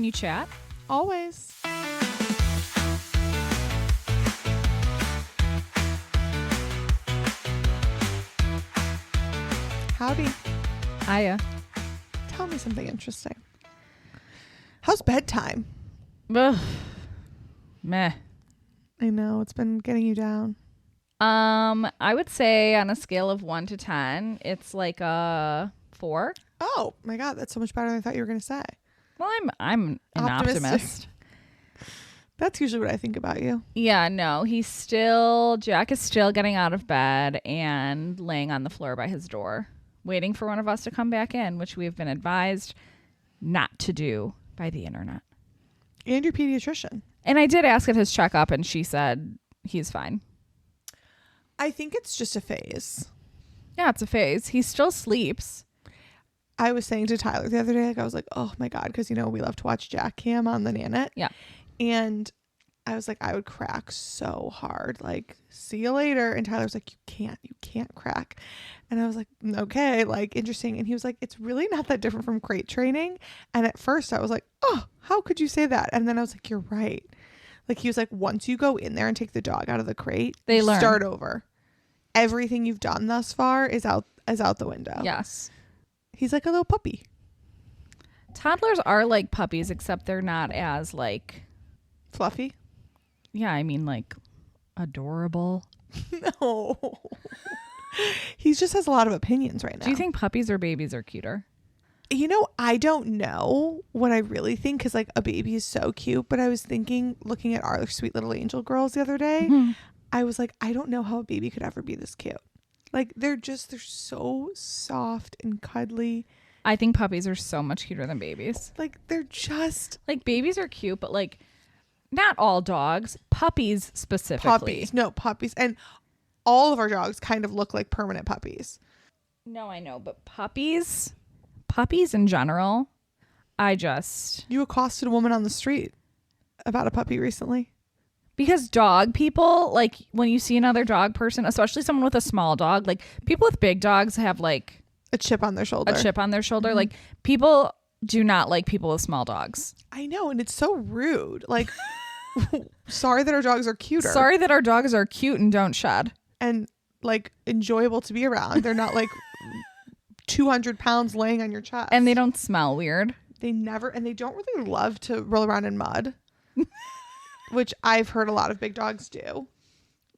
you chat? Always. Howdy. Hiya. Tell me something interesting. How's bedtime? Ugh. Meh. I know, it's been getting you down. I would say on a scale of 1 to 10, it's like a 4. Oh my God, that's so much better than I thought you were going to say. Well, I'm an optimist. That's usually what I think about you. Yeah, no, Jack is still getting out of bed and laying on the floor by his door, waiting for one of us to come back in, which we have been advised not to do by the internet. And your pediatrician. And I did ask at his checkup, and she said he's fine. I think it's just a phase. Yeah, it's a phase. He still sleeps. I was saying to Tyler the other day, like I was like, oh my God, because, you know, we love to watch Jack Cam on the Nanette. Yeah. And I was like, I would crack so hard. Like, see you later. And Tyler's like, you can't crack. And I was like, okay, like, interesting. And he was like, it's really not that different from crate training. And at first I was like, oh, how could you say that? And then I was like, you're right. Like, he was like, once you go in there and take the dog out of the crate, they learn. Start over. Everything you've done thus far is out the window. Yes. He's like a little puppy. Toddlers are like puppies, except they're not as like fluffy. Yeah, I mean like adorable. No. He just has a lot of opinions right now. Do you think puppies or babies are cuter? You know, I don't know what I really think, because like a baby is so cute, but I was thinking, looking at our sweet little angel girls the other day, I was like, I don't know how a baby could ever be this cute. Like they're so soft and cuddly. I think puppies are so much cuter than babies. Like they're just like, babies are cute, but like not all dogs, puppies specifically. Puppies. And all of our dogs kind of look like permanent puppies. No, I know, but puppies in general, You accosted a woman on the street about a puppy recently. Because dog people, like when you see another dog person, especially someone with a small dog, like people with big dogs have like a chip on their shoulder. Mm-hmm. Like people do not like people with small dogs. I know. And it's so rude. Like, sorry that our dogs are cuter. Sorry that our dogs are cute and don't shed. And like enjoyable to be around. They're not like 200 pounds laying on your chest. And they don't smell weird. They don't really love to roll around in mud. Which I've heard a lot of big dogs do.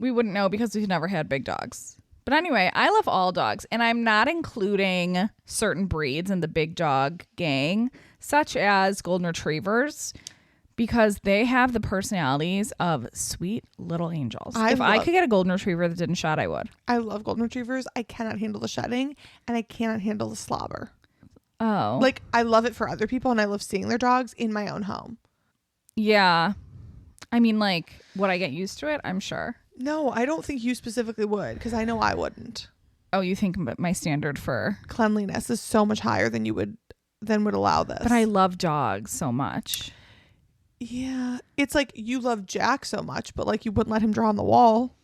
We wouldn't know because we've never had big dogs. But anyway, I love all dogs, and I'm not including certain breeds in the big dog gang, such as golden retrievers, because they have the personalities of sweet little angels. If I could get a golden retriever that didn't shed, I would. I love golden retrievers. I cannot handle the shedding, and I cannot handle the slobber. Oh. Like, I love it for other people, and I love seeing their dogs in my own home. Yeah. I mean, like, would I get used to it? I'm sure. No, I don't think you specifically would, because I know I wouldn't. Oh, you think my standard for cleanliness is so much higher than would allow this. But I love dogs so much. Yeah. It's like you love Jack so much, but like you wouldn't let him draw on the wall.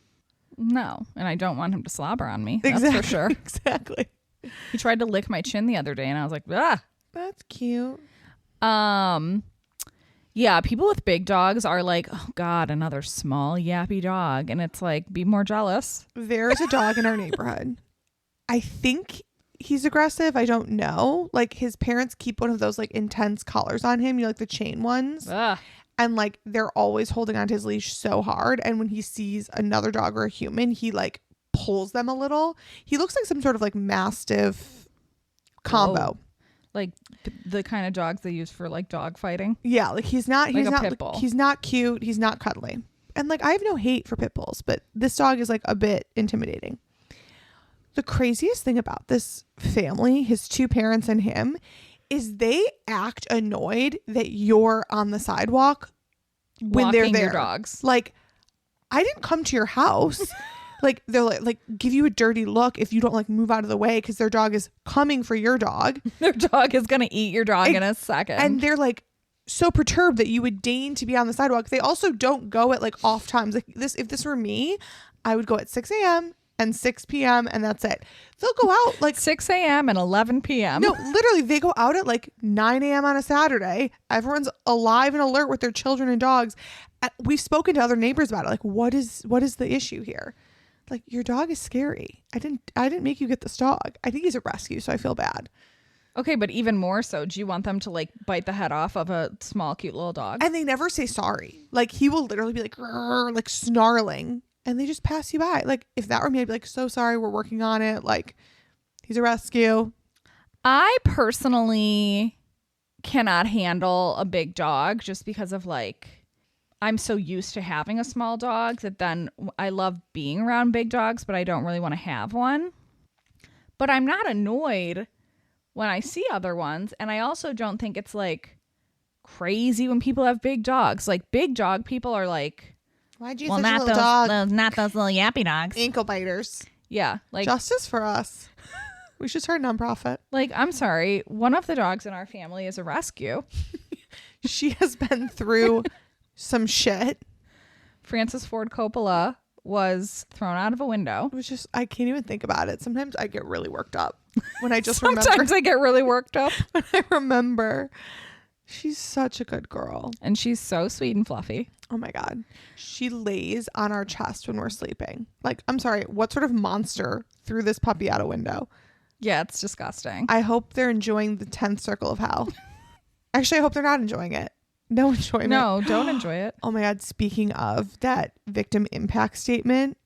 No. And I don't want him to slobber on me. Exactly. That's for sure. Exactly. He tried to lick my chin the other day and I was like, ah. That's cute. Yeah, people with big dogs are like, oh God, another small yappy dog. And it's like, be more jealous. There's a dog in our neighborhood. I think he's aggressive. I don't know. Like his parents keep one of those like intense collars on him. You know, like the chain ones. Ugh. And like they're always holding onto his leash so hard. And when he sees another dog or a human, he like pulls them a little. He looks like some sort of like mastiff combo. Oh. Like the kind of dogs they use for like dog fighting. Yeah, like he's not pit bull. He's not cute. He's not cuddly. And like I have no hate for pit bulls, but this dog is like a bit intimidating. The craziest thing about this family, his two parents and him, is they act annoyed that you're on the sidewalk when they're there. Your dogs. Like, I didn't come to your house. Like they're like give you a dirty look if you don't like move out of the way because their dog is coming for your dog. Their dog is gonna eat your dog in a second. And they're like so perturbed that you would deign to be on the sidewalk. They also don't go at like off times. Like this, if this were me, I would go at 6 a.m. and 6 p.m. and that's it. They'll go out like 6 a.m. and 11 p.m. No, literally, they go out at like 9 a.m. on a Saturday. Everyone's alive and alert with their children and dogs. We've spoken to other neighbors about it. Like, what is the issue here? Like, your dog is scary. I didn't make you get this dog. I think he's a rescue, so I feel bad. Okay, but even more so, do you want them to like bite the head off of a small, cute little dog? And they never say sorry. Like, he will literally be like, "Grrr," like snarling, and they just pass you by. Like, if that were me, I'd be like, so sorry, we're working on it. Like, he's a rescue. I personally cannot handle a big dog just because of like, I'm so used to having a small dog that then I love being around big dogs, but I don't really want to have one. But I'm not annoyed when I see other ones. And I also don't think it's like crazy when people have big dogs. Like big dog people are like, why'd you well, such not a little those, dog? not those little yappy dogs. Ankle biters. Yeah. Like Justice for us. We should start a nonprofit. Like, I'm sorry. One of the dogs in our family is a rescue. She has been through some shit. Francis Ford Coppola was thrown out of a window. It was just, I can't even think about it. Sometimes I get really worked up when I just Sometimes I get really worked up. When I remember. She's such a good girl. And she's so sweet and fluffy. Oh my God. She lays on our chest when we're sleeping. Like, I'm sorry, what sort of monster threw this puppy out a window? Yeah, it's disgusting. I hope they're enjoying the 10th circle of hell. Actually, I hope they're not enjoying it. No enjoyment. No, don't enjoy it. Oh my God. Speaking of that victim impact statement,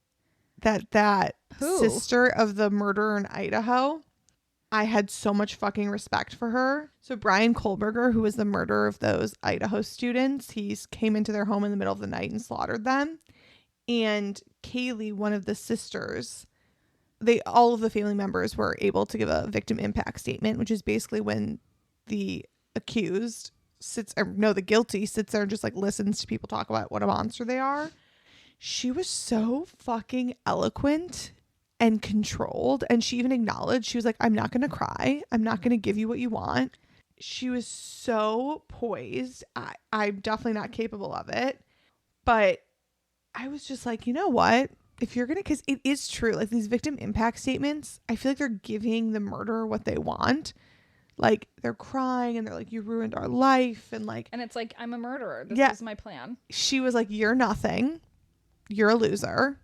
that Who? sister of the murderer in Idaho, I had so much fucking respect for her. So Brian Kohlberger, who was the murderer of those Idaho students, he came into their home in the middle of the night and slaughtered them. And Kaylee, one of the sisters, all of the family members were able to give a victim impact statement, which is basically when the accused the guilty sits there and just like listens to people talk about what a monster they are. She was so fucking eloquent and controlled. And she even acknowledged, she was like, I'm not going to cry. I'm not going to give you what you want. She was so poised. I'm definitely not capable of it. But I was just like, you know what? If you're going to, because it is true, like these victim impact statements, I feel like they're giving the murderer what they want. Like they're crying and they're like, you ruined our life. And like, and it's like, I'm a murderer. This is my plan. She was like, you're nothing. You're a loser.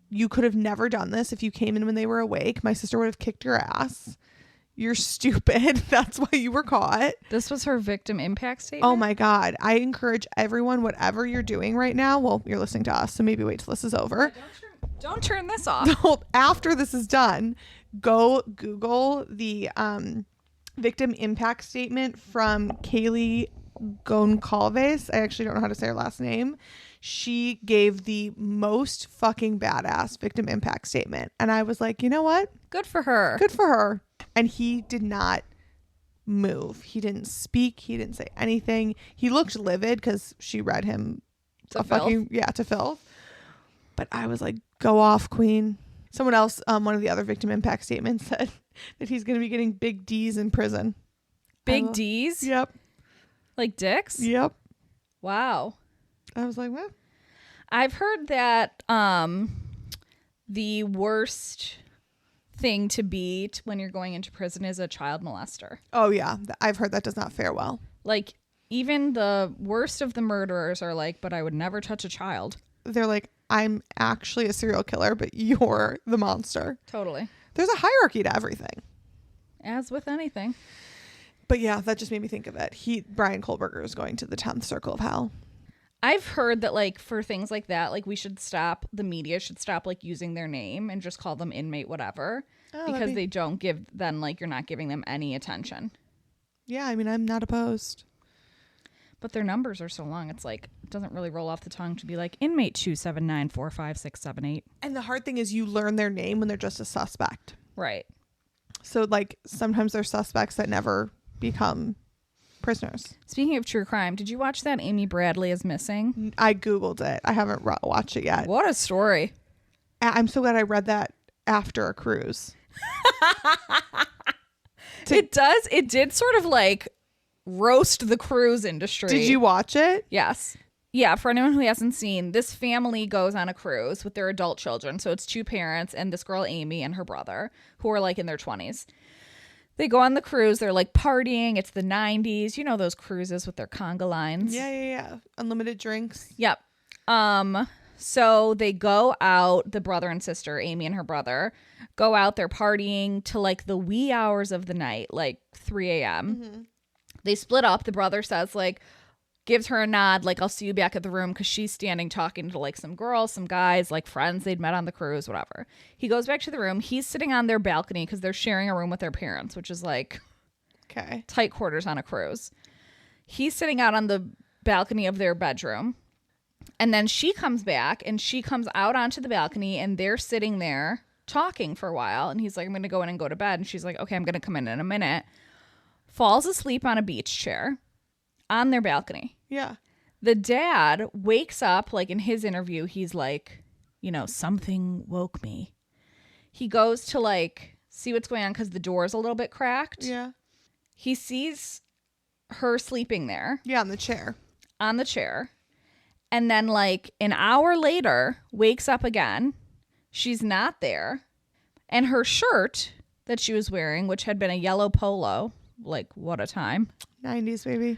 You could have never done this if you came in when they were awake. My sister would have kicked your ass. You're stupid. That's why you were caught. This was her victim impact statement? Oh my God. I encourage everyone, whatever you're doing right now. Well, you're listening to us, so maybe wait till this is over. Don't turn this off. After this is done, go Google the victim impact statement from Kaylee Goncalves. I actually don't know how to say her last name. She gave the most fucking badass victim impact statement. And I was like, you know what? Good for her. Good for her. And he did not move. He didn't speak. He didn't say anything. He looked livid because she read him to filth. But I was like, go off, queen. Someone else, one of the other victim impact statements said that he's going to be getting big D's in prison. Big D's? Yep. Like dicks? Yep. Wow. I was like, what? I've heard that the worst thing to be when you're going into prison is a child molester. Oh, yeah. I've heard that does not fare well. Like, even the worst of the murderers are like, but I would never touch a child. They're like, I'm actually a serial killer, but you're the monster. Totally. There's a hierarchy to everything. As with anything. But yeah, that just made me think of it. Brian Kohlberger is going to the 10th circle of hell. I've heard that like for things like that, like the media should stop like using their name and just call them inmate whatever. Because they don't give, then like you're not giving them any attention. Yeah, I mean, I'm not opposed. But their numbers are so long, it's like, it doesn't really roll off the tongue to be like, inmate 279456778. And the hard thing is you learn their name when they're just a suspect. Right. So like sometimes they're suspects that never become prisoners. Speaking of true crime, did you watch that Amy Bradley is missing? I Googled it. I haven't watched it yet. What a story. I'm so glad I read that after a cruise. It did sort of like roast the cruise industry. Did you watch it? Yes. yeah, for anyone who hasn't seen, this family goes on a cruise with their adult children. So it's 2 parents and this girl, Amy, and her brother, who are like in their 20s. They go on the cruise. They're like partying. It's the 90s. You know those cruises with their conga lines. Yeah. Unlimited drinks. Yep. So they go out, the brother and sister, Amy and her brother, go out. They're partying to like the wee hours of the night, like 3 a.m. Mm-hmm. They split up. The brother says like, gives her a nod, like, I'll see you back at the room, because she's standing talking to like some girls, some guys, like friends they'd met on the cruise, whatever. He goes back to the room. He's sitting on their balcony because they're sharing a room with their parents, which is like tight quarters on a cruise. He's sitting out on the balcony of their bedroom. And then she comes back and she comes out onto the balcony and they're sitting there talking for a while. And he's like, I'm going to go in and go to bed. And she's like, okay, I'm going to come in a minute. Falls asleep on a beach chair on their balcony. Yeah. The dad wakes up, like in his interview, he's like, you know, something woke me. He goes to like see what's going on because the door is a little bit cracked. Yeah. He sees her sleeping there. Yeah, on the chair. On the chair. And then like an hour later, wakes up again. She's not there. And her shirt that she was wearing, which had been a yellow polo, like what a time. 90s, baby.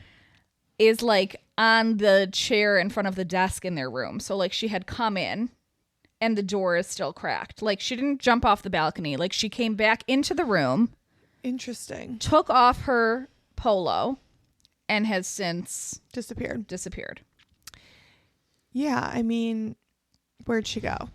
Is like on the chair in front of the desk in their room. So like she had come in and the door is still cracked. Like she didn't jump off the balcony. Like she came back into the room. Interesting. Took off her polo and has since disappeared. Yeah, I mean, where'd she go?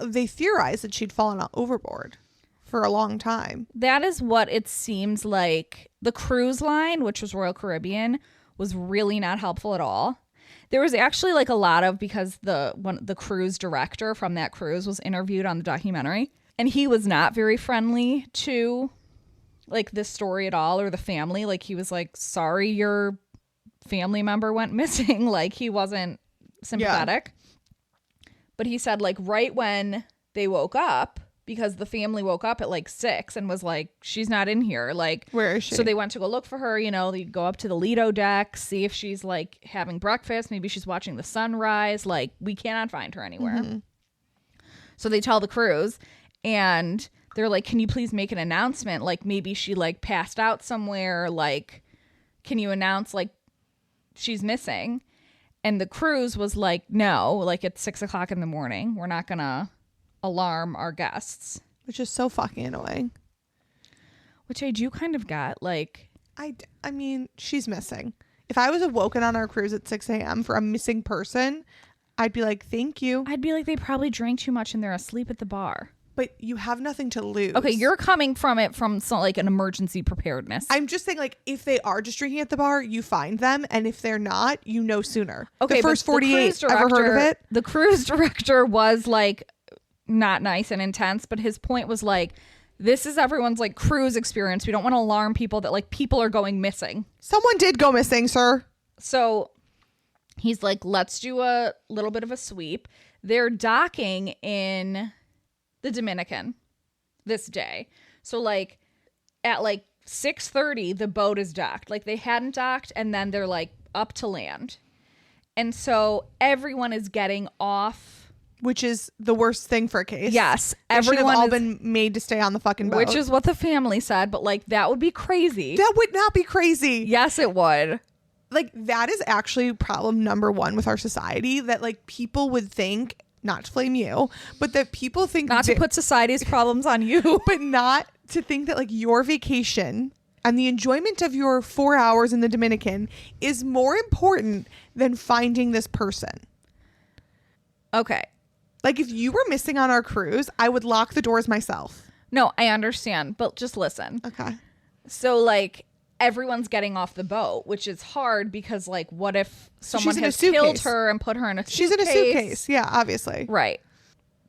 They theorized that she'd fallen overboard for a long time. That is what it seems like. The cruise line, which was Royal Caribbean, was really not helpful at all. There was actually like a lot of, because the cruise director from that cruise was interviewed on the documentary, and he was not very friendly to like this story at all, or the family. Like he was like, sorry your family member went missing. Like he wasn't sympathetic. Yeah. But he said like right when they woke up, because the family woke up at like 6 and was like, she's not in here. Like, where is she? So they went to go look for her. You know, they go up to the Lido deck, see if she's like having breakfast. Maybe she's watching the sunrise. Like, we cannot find her anywhere. Mm-hmm. So they tell the cruise and they're like, can you please make an announcement? Like maybe she like passed out somewhere. Like, can you announce like she's missing? And the cruise was like, no, like it's 6 o'clock in the morning. We're not going to alarm our guests, which is so fucking annoying. Which I do kind of get. Like, I mean, she's missing. If I was awoken on our cruise at 6 a.m. for a missing person, I'd be like, thank you. I'd be like, they probably drank too much and they're asleep at the bar. But you have nothing to lose. Okay, you're coming from it from some, like an emergency preparedness. I'm just saying, like, if they are just drinking at the bar, you find them, and if they're not, you know sooner. Okay, the first 48. Ever heard of it? The cruise director was like not nice and intense, but his point was like, this is everyone's like cruise experience. We don't want to alarm people that like people are going missing. Someone did go missing, sir. So he's like, let's do a little bit of a sweep. They're docking in the Dominican this day. So like at like 6:30 the boat is docked. Like they hadn't docked and then they're like up to land. And so everyone is getting off, which is the worst thing for a case. Yes, everyone should have all been made to stay on the fucking boat. Which is what the family said, but like that would be crazy. That would not be crazy. Yes, it would. Like that is actually problem number one with our society, that like people would think, not to blame you, but that people think not to put society's problems on you, but not to think that like your vacation and the enjoyment of your 4 hours in the Dominican is more important than finding this person. Okay. Like if you were missing on our cruise, I would lock the doors myself. No, I understand, but just listen. Okay. So like everyone's getting off the boat, which is hard because like what if someone has killed her and put her in a suitcase? She's in a suitcase. Yeah, obviously. Right.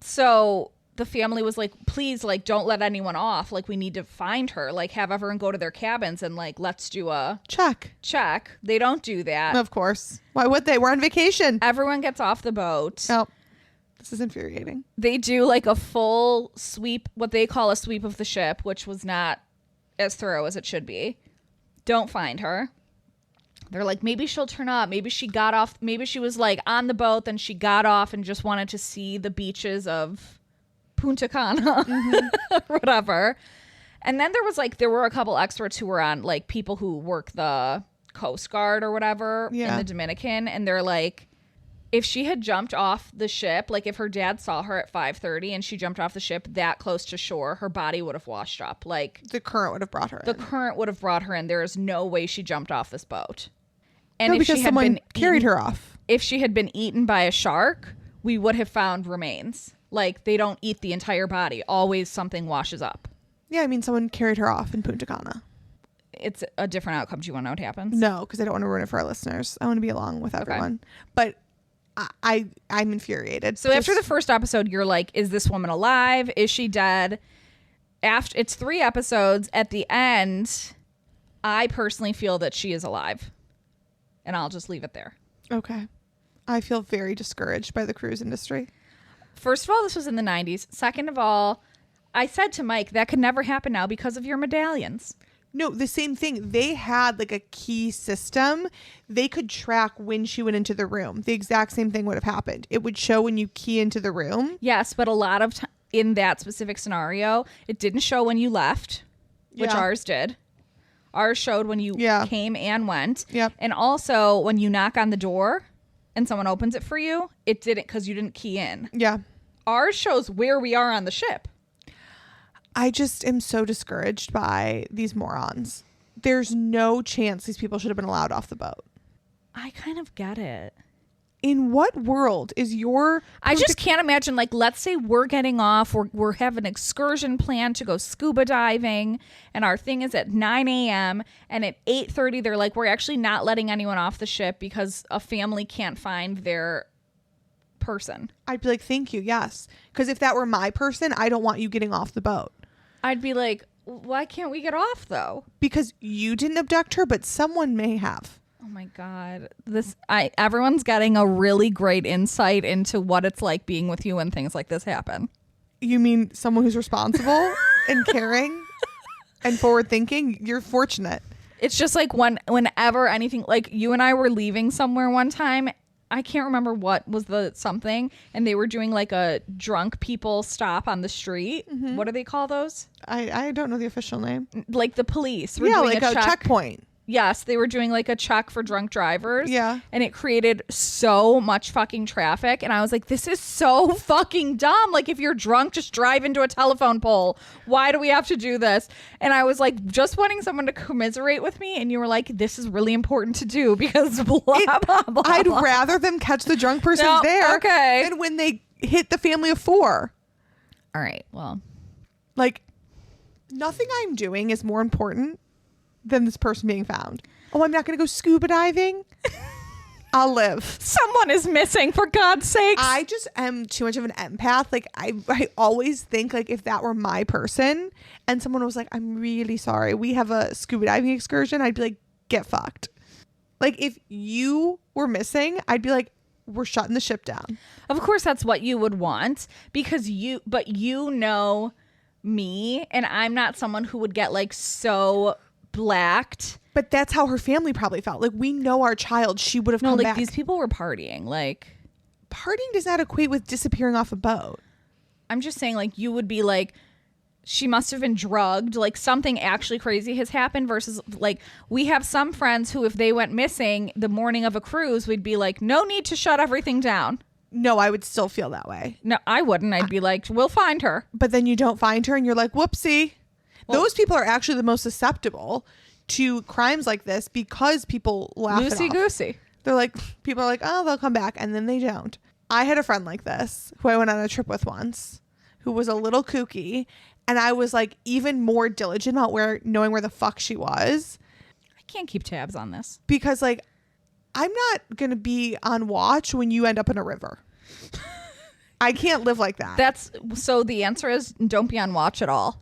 So the family was like, please, like, don't let anyone off. Like, we need to find her. Like, have everyone go to their cabins and like, let's do a check. They don't do that. Of course. Why would they? We're on vacation. Everyone gets off the boat. Oh, this is infuriating. They do like a full sweep, what they call a sweep of the ship, which was not as thorough as it should be. Don't find her. they're like, maybe she'll turn up. Maybe she got off. Maybe she was like on the boat, then she got off and just wanted to see the beaches of Punta Cana or whatever. And then there were a couple experts who were on, like, people who work the Coast Guard or whatever in the Dominican. And they're like, if she had jumped off the ship, like if her dad saw her at 5:30 and she jumped off the ship that close to shore, her body would have washed up. Like, the current would have brought her in. The current would have brought her in. There is no way she jumped off this boat. And no, if because she had someone been carried her off. If she had been eaten by a shark, we would have found remains. Like, they don't eat the entire body. Always something washes up. Yeah, I mean, someone carried her off in Punta Cana. It's a different outcome. Do you want to know what happens? No, because I don't want to ruin it for our listeners. I want to be along with everyone. But I'm infuriated. So after the first episode, you're like, is this woman alive? Is she dead? After it's 3 episodes, at the end, I personally feel that she is alive. And I'll just leave it there. Okay. I feel very discouraged by the cruise industry. First of all, this was in the 90s. Second of all, I said to Mike, that could never happen now because of your medallions. No, the same thing. They had like a key system. They could track when she went into the room. The exact same thing would have happened. It would show when you key into the room. Yes, but a lot of in that specific scenario, it didn't show when you left, which ours did. Ours showed when you came and went. Yep. And also when you knock on the door and someone opens it for you, it didn't because you didn't key in. Yeah. Ours shows where we are on the ship. I just am so discouraged by these morons. There's no chance these people should have been allowed off the boat. I kind of get it. In what world is your... I just can't imagine, like, let's say we're getting off, we're having an excursion plan to go scuba diving, and our thing is at 9 a.m., and at 8:30, they're like, we're actually not letting anyone off the ship because a family can't find their person. I'd be like, thank you, yes. Because if that were my person, I don't want you getting off the boat. I'd be like, why can't we get off, though? Because you didn't abduct her, but someone may have. Oh my God. Everyone's getting a really great insight into what it's like being with you when things like this happen. You mean someone who's responsible and caring and forward thinking? You're fortunate. It's just like whenever anything, like you and I were leaving somewhere one time, I can't remember what was the something, and they were doing like a drunk people stop on the street. Mm-hmm. What do they call those? I don't know the official name. Like the police. Were doing like a checkpoint. Yes, they were doing like a check for drunk drivers. Yeah. And it created so much fucking traffic. And I was like, this is so fucking dumb. Like, if you're drunk, just drive into a telephone pole. Why do we have to do this? And I was like, just wanting someone to commiserate with me. And you were like, this is really important to do because blah, blah, blah. I'd rather them catch the drunk person there than when they hit the family of 4. All right. Well, like, nothing I'm doing is more important than this person being found. Oh, I'm not going to go scuba diving. I'll live. Someone is missing, for God's sakes. I just am too much of an empath. Like, I always think, like, if that were my person and someone was like, I'm really sorry, we have a scuba diving excursion, I'd be like, get fucked. Like, if you were missing, I'd be like, we're shutting the ship down. Of course, that's what you would want because but you know me, and I'm not someone who would get like so blacked. But that's how her family probably felt. Like, we know our child. She would have come back. These people were partying. Like, partying does not equate with disappearing off a boat. I'm just saying, like, you would be like, she must have been drugged. Like, something actually crazy has happened versus, like, we have some friends who, if they went missing the morning of a cruise, we'd be like, no need to shut everything down. No, I would still feel that way. No, I wouldn't. I'd be like, we'll find her. But then you don't find her and you're like, whoopsie. Those people are actually the most susceptible to crimes like this because people laugh it off. Loosey-goosey. They're like, people are like, oh, they'll come back. And then they don't. I had a friend like this who I went on a trip with once who was a little kooky. And I was like even more diligent about knowing where the fuck she was. I can't keep tabs on this. Because like, I'm not going to be on watch when you end up in a river. I can't live like that. So the answer is don't be on watch at all.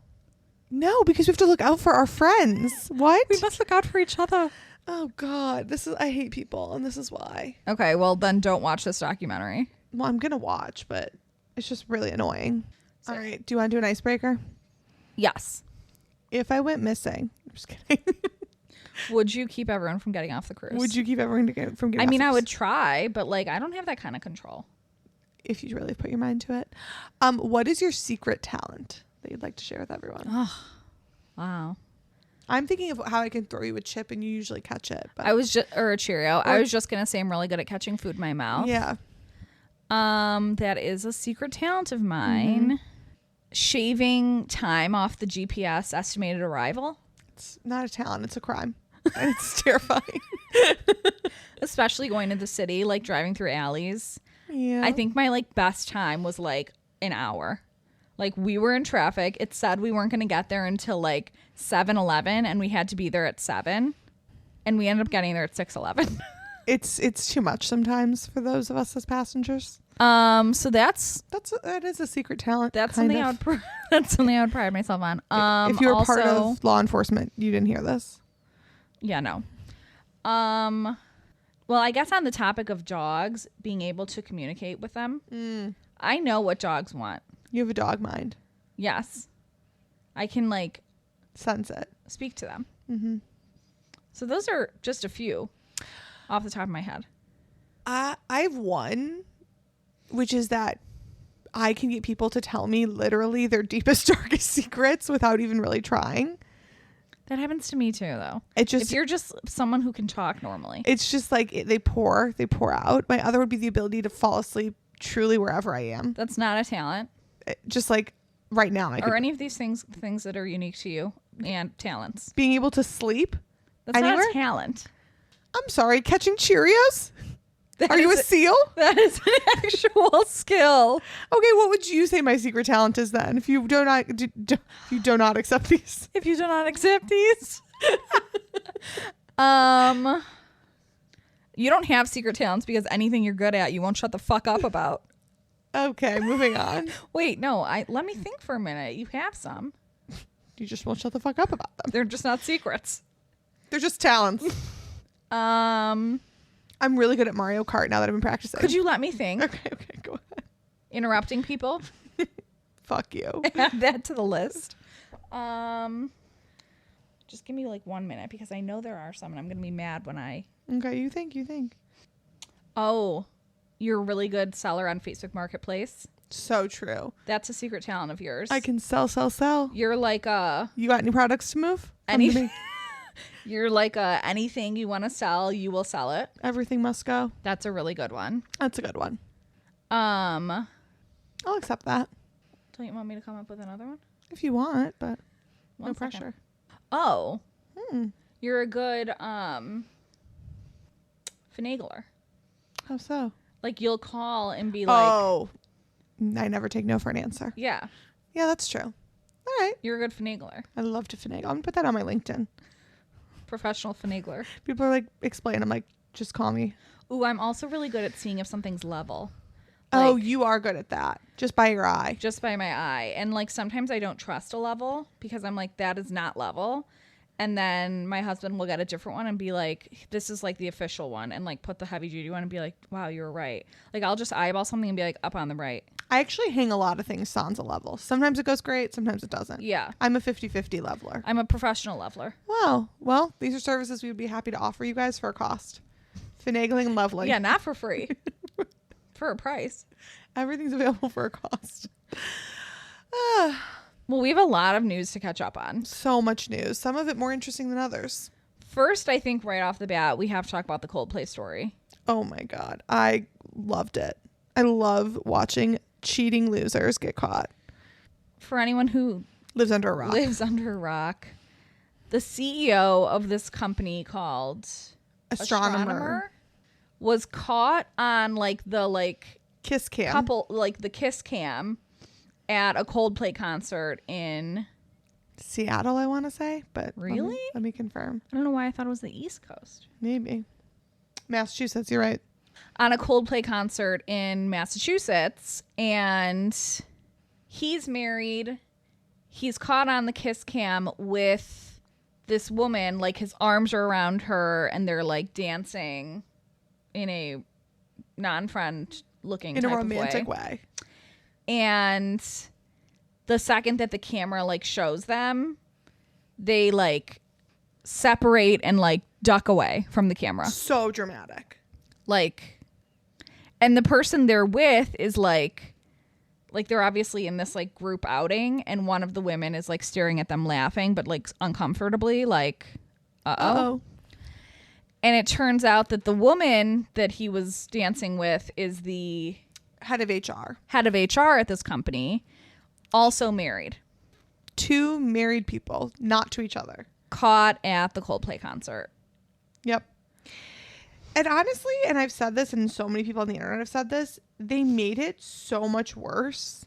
No, because we have to look out for our friends. What? We must look out for each other. Oh God, I hate people, and this is why. Okay, well then don't watch this documentary. Well, I'm gonna watch, but it's just really annoying. All right, do you want to do an icebreaker? Yes. If I went missing, I'm just kidding. Would you keep everyone from getting off the cruise? Would you keep everyone from getting I off mean, the I cruise? would try, but like, I don't have that kind of control. If you really put your mind to it. What is your secret talent that you'd like to share with everyone? Oh, wow. I'm thinking of how I can throw you a chip and you usually catch it. But Or a Cheerio. I was just going to say I'm really good at catching food in my mouth. yeah. That is a secret talent of mine. Shaving time off the GPS estimated arrival. It's not a talent. It's a crime. And it's terrifying. Especially going to the city, like driving through alleys. Yeah. I think my like best time was like an hour. Like we were in traffic. It said we weren't going to get there until like 7:11 and we had to be there at 7. And we ended up getting there at 6:11. It's too much sometimes for those of us as passengers. So That is a secret talent. that's kind something of. that's something I would pride myself on. If you were also, part of law enforcement, you didn't hear this. Yeah, no. Well, I guess on the topic of dogs, being able to communicate with them, I know what dogs want. You have a dog mind. Yes. I can like Sense it. speak to them. Mm-hmm. So those are just a few off the top of my head. I have one, which is that I can get people to tell me literally their deepest, darkest secrets without even really trying. That happens to me too, though. It If you're just someone who can talk normally. It's just like they pour out. My other would be the ability to fall asleep truly wherever I am. That's not a talent. Just like right now, Or any of these things that are unique to you and talents. being able to sleep. That's Anywhere? not a talent. I'm sorry, catching Cheerios? That Are you a is- seal? That is an actual skill. Okay, what would you say my secret talent is then? If you do not accept these, If you do not accept these. You don't have secret talents because anything you're good at, you won't shut the fuck up about. okay, moving on. Wait, no, let me think for a minute. You have some. You just won't shut the fuck up about them. They're just not secrets. They're just talents. I'm really good at Mario Kart now that I've been practicing. Could you let me think? Okay, go ahead. Interrupting people? Fuck you. Add that to the list. Just give me like 1 minute because I know there are some and I'm going to be mad when I... Okay, you think. Oh, you're a really good seller on Facebook Marketplace. So true. That's a secret talent of yours. I can sell. You're like You got any products to move? Come to anything. me. You're like anything you want to sell, you will sell it. Everything must go. That's a really good one. That's a good one. Don't I'll accept that you want me to come up with another one? if you want, but One no second. pressure. Oh, Hmm. you're a good finagler. How so? Like you'll call and be like, Oh, I never take no for an answer. yeah, Yeah, that's true. All right. you're a good finagler. I love to finagle. I'm gonna put that on my LinkedIn. Professional finagler. People are like, explain. I'm like, just call me. Ooh, I'm also really good at seeing if something's level. Oh, Like, you are good at that. Just by your eye. just by my eye. And like sometimes I don't trust a level because I'm like, that is not level. And then my husband will get a different one and be like, this is like the official one, and like put the heavy duty one and be like, wow, you were right. Like I'll just eyeball something and be like, up on the right. I actually hang a lot of things sans a level. Sometimes it goes great. Sometimes it doesn't. Yeah. I'm a 50-50 leveler. I'm a professional leveler. Wow. Well, these are services we would be happy to offer you guys for a cost. Finagling and leveling. Yeah, not for free. For a price. Everything's available for a cost. Well, we have a lot of news to catch up on. So much news. Some of it more interesting than others. First, I think right off the bat, we have to talk about the Coldplay story. Oh my God. I loved it. I love watching cheating losers get caught. For anyone who Lives under a rock. lives under a rock, the CEO of this company called Astronomer. was caught on the Kiss cam. couple, like the kiss cam at a Coldplay concert in, Seattle, I want to say. But Really? Let me confirm. I don't know why I thought it was the East Coast. Maybe. Massachusetts, you're right. On a Coldplay concert in Massachusetts, and he's married. He's caught on the kiss cam with this woman, like his arms are around her and they're like dancing in a non-friend looking In a type romantic of way. way. And the second that the camera like shows them, they like separate and like duck away from the camera. So dramatic. Like, and the person they're with is like they're obviously in this like group outing, and one of the women is like staring at them laughing, but like uncomfortably, like, uh-oh. And it turns out that the woman that he was dancing with is the head of HR at this company, also married. 2 married people, not to each other. Caught at the Coldplay concert. Yep. And honestly, and I've said this, and so many people on the internet have said this, they made it so much worse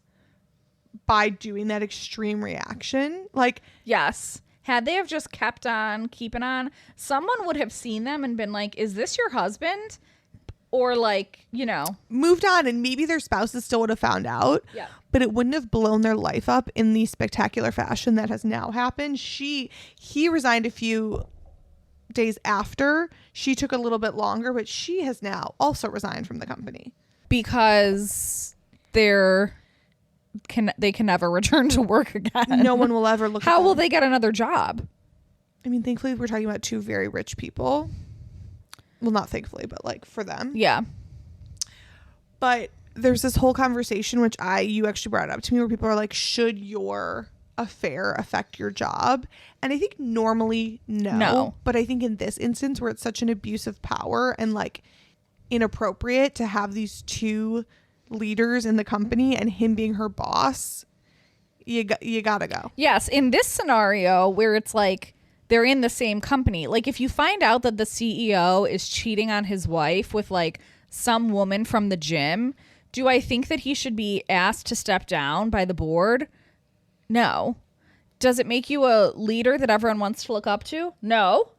by doing that extreme reaction. Like, yes. Had they have just kept on keeping on, someone would have seen them and been like, is this your husband? Or like, you know, moved on, and maybe their spouses still would have found out. Yeah. But it wouldn't have blown their life up in the spectacular fashion that has now happened. He resigned a few days after. She took a little bit longer, but she has now also resigned from the company because they can never return to work again. No one will ever look. How will they get another job? I mean, thankfully we're talking about 2 very rich people. Well, not thankfully, but like for them. Yeah. But there's this whole conversation, which you actually brought up to me, where people are like, should your affair affect your job? And I think normally no. But I think in this instance, where it's such an abuse of power and like inappropriate to have these 2 leaders in the company and him being her boss, you gotta go. Yes. In this scenario where it's like they're in the same company, like if you find out that the CEO is cheating on his wife with like some woman from the gym, do I think that he should be asked to step down by the board? No. Does it make you a leader that everyone wants to look up to? No.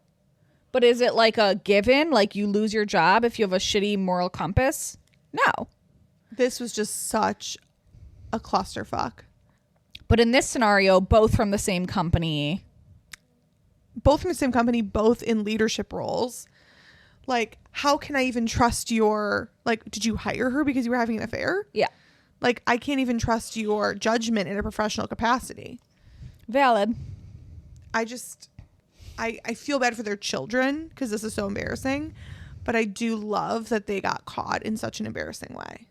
But is it like a given, like you lose your job if you have a shitty moral compass? No. This was just such a clusterfuck. But in this scenario, both from the same company. Both in leadership roles. Like, how can I even trust did you hire her because you were having an affair? Yeah. Like, I can't even trust your judgment in a professional capacity. Valid. I feel bad for their children because this is so embarrassing. But I do love that they got caught in such an embarrassing way.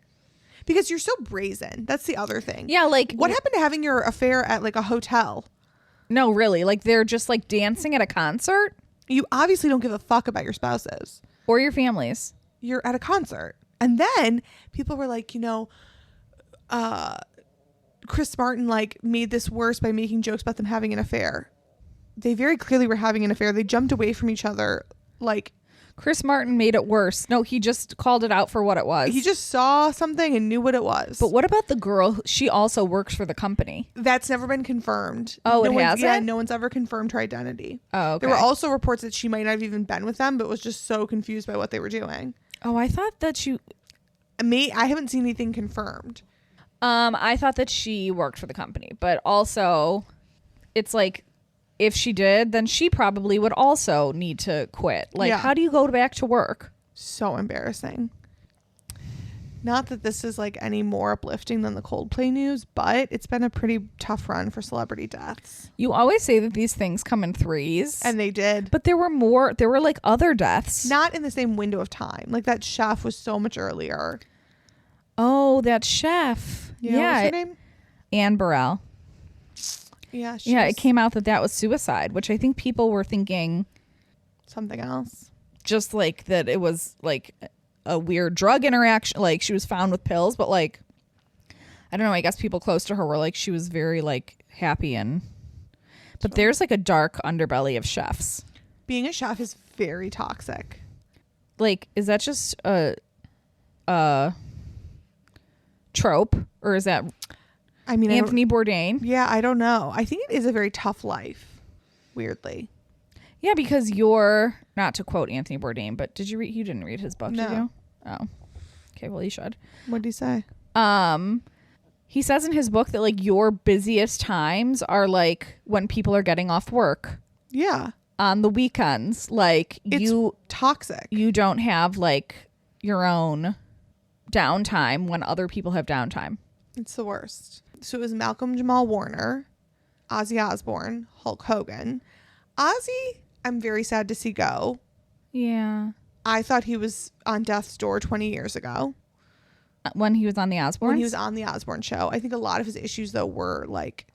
Because you're so brazen. That's the other thing. Yeah, like... What happened to having your affair at, like, a hotel? No, really. Like, they're just, like, dancing at a concert? You obviously don't give a fuck about your spouses. Or your families. You're at a concert. And then people were like, Chris Martin, like, made this worse by making jokes about them having an affair. They very clearly were having an affair. They jumped away from each other, like... Chris Martin made it worse. No, he just called it out for what it was. He just saw something and knew what it was. But what about the girl? She also works for the company. That's never been confirmed. Oh, it hasn't? Yeah, no one's ever confirmed her identity. Oh, okay. There were also reports that she might not have even been with them, but was just so confused by what they were doing. Oh, I thought that I haven't seen anything confirmed. I thought that she worked for the company, but also it's like, if she did, then she probably would also need to quit. Like, yeah. How do you go back to work? So embarrassing. Not that this is like any more uplifting than the Coldplay news, but it's been a pretty tough run for celebrity deaths. You always say that these things come in threes. And they did. But there were like other deaths. Not in the same window of time. Like that chef was so much earlier. Oh, that chef. Yeah. What's her name? Anne Burrell. Yeah. It came out that was suicide, which I think people were thinking something else. Just like that it was like a weird drug interaction. Like she was found with pills, but like, I don't know. I guess people close to her were like, she was very like happy but there's like a dark underbelly of chefs. Being a chef is very toxic. Like, is that just a trope, or is that... I mean, Anthony Bourdain? Yeah, I don't know. I think it is a very tough life, weirdly. Yeah, because you're, not to quote Anthony Bourdain, but did you read, you didn't read his book, no. Did you? Oh. Okay, well, you should. What did he say? He says in his book that, like, your busiest times are, like, when people are getting off work. Yeah. On the weekends. Like, it's toxic. You don't have, like, your own downtime when other people have downtime. It's the worst. So it was Malcolm Jamal Warner, Ozzy Osbourne, Hulk Hogan. Ozzy, I'm very sad to see go. Yeah. I thought he was on death's door 20 years ago. When he was on the Osbournes? When he was on the Osbourne show. I think a lot of his issues, though, were like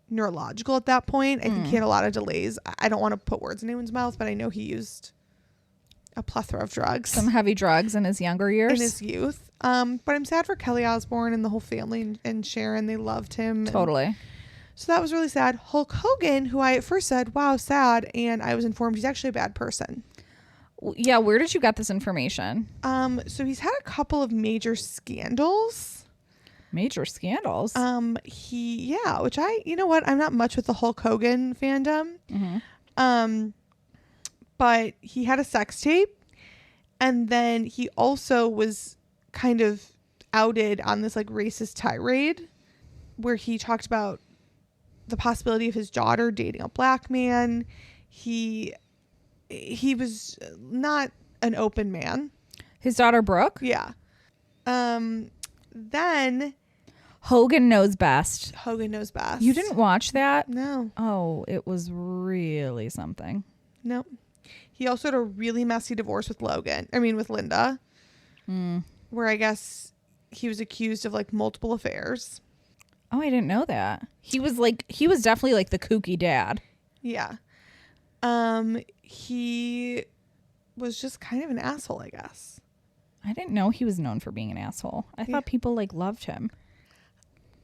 neurological at that point. I think he had a lot of delays. I don't want to put words in anyone's mouth, but I know he used a plethora of drugs. Some heavy drugs in his younger years. In his youth. But I'm sad for Kelly Osbourne and the whole family and Sharon. They loved him. Totally. So that was really sad. Hulk Hogan, who I at first said, wow, sad. And I was informed he's actually a bad person. Yeah, where did you get this information? So he's had a couple of major scandals. Major scandals? Which you know what? I'm not much with the Hulk Hogan fandom. But he had a sex tape, and then he also was kind of outed on this like racist tirade where he talked about the possibility of his daughter dating a black man. He was not an open man. His daughter Brooke? Yeah. Then Hogan Knows Best. Hogan Knows Best. You didn't watch that? No. Oh, it was really something. No. He also had a really messy divorce with Linda. Where I guess he was accused of like multiple affairs. Oh, I didn't know that. He was definitely like the kooky dad. Yeah. He was just kind of an asshole, I guess. I didn't know he was known for being an asshole. I thought people like loved him.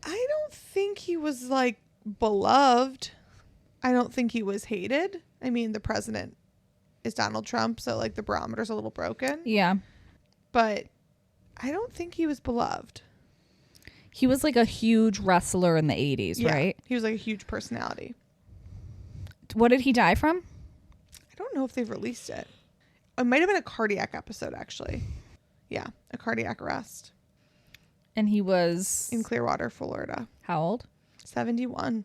I don't think he was like beloved. I don't think he was hated. I mean, the president is Donald Trump, so like the barometer's a little broken. Yeah. But I don't think he was beloved. He was like a huge wrestler in the 80s, right? He was like a huge personality. What did he die from? I don't know if they've released it. It might have been a cardiac episode, actually. Yeah, a cardiac arrest. And he was... in Clearwater, Florida. How old? 71.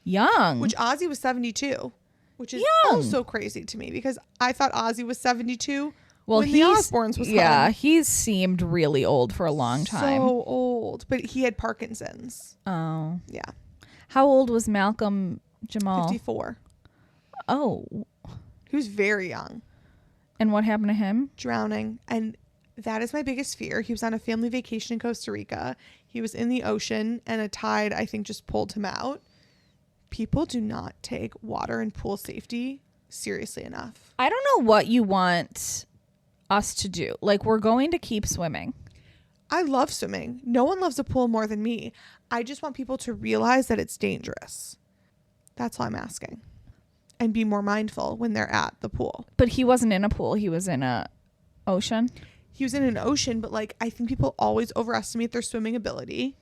Young. Which Ozzy was 72. Which is Young. also crazy to me because I thought Ozzy was 72 well, when the Osbournes was yeah, hung. he seemed really old for a long time. So old. But he had Parkinson's. Oh. Yeah. How old was Malcolm Jamal? 54. Oh. He was very young. And what happened to him? Drowning. And that is my biggest fear. He was on a family vacation in Costa Rica. He was in the ocean and a tide, I think, just pulled him out. People do not take water and pool safety seriously enough. I don't know what you want us to do. Like, we're going to keep swimming. I love swimming. No one loves a pool more than me. I just want people to realize that it's dangerous. That's all I'm asking. And be more mindful when they're at the pool. But he wasn't in a pool. He was in a ocean. He was in an ocean, but like I think people always overestimate their swimming ability.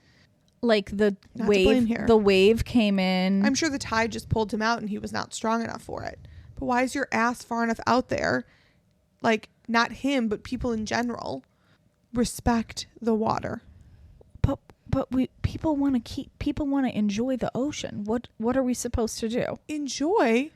Like the Not to blame wave, here. the wave came in. I'm sure the tide just pulled him out and he was not strong enough for it. But why is your ass far enough out there? Like not him, but people in general. Respect the water. But people want to enjoy the ocean. What are we supposed to do? Enjoy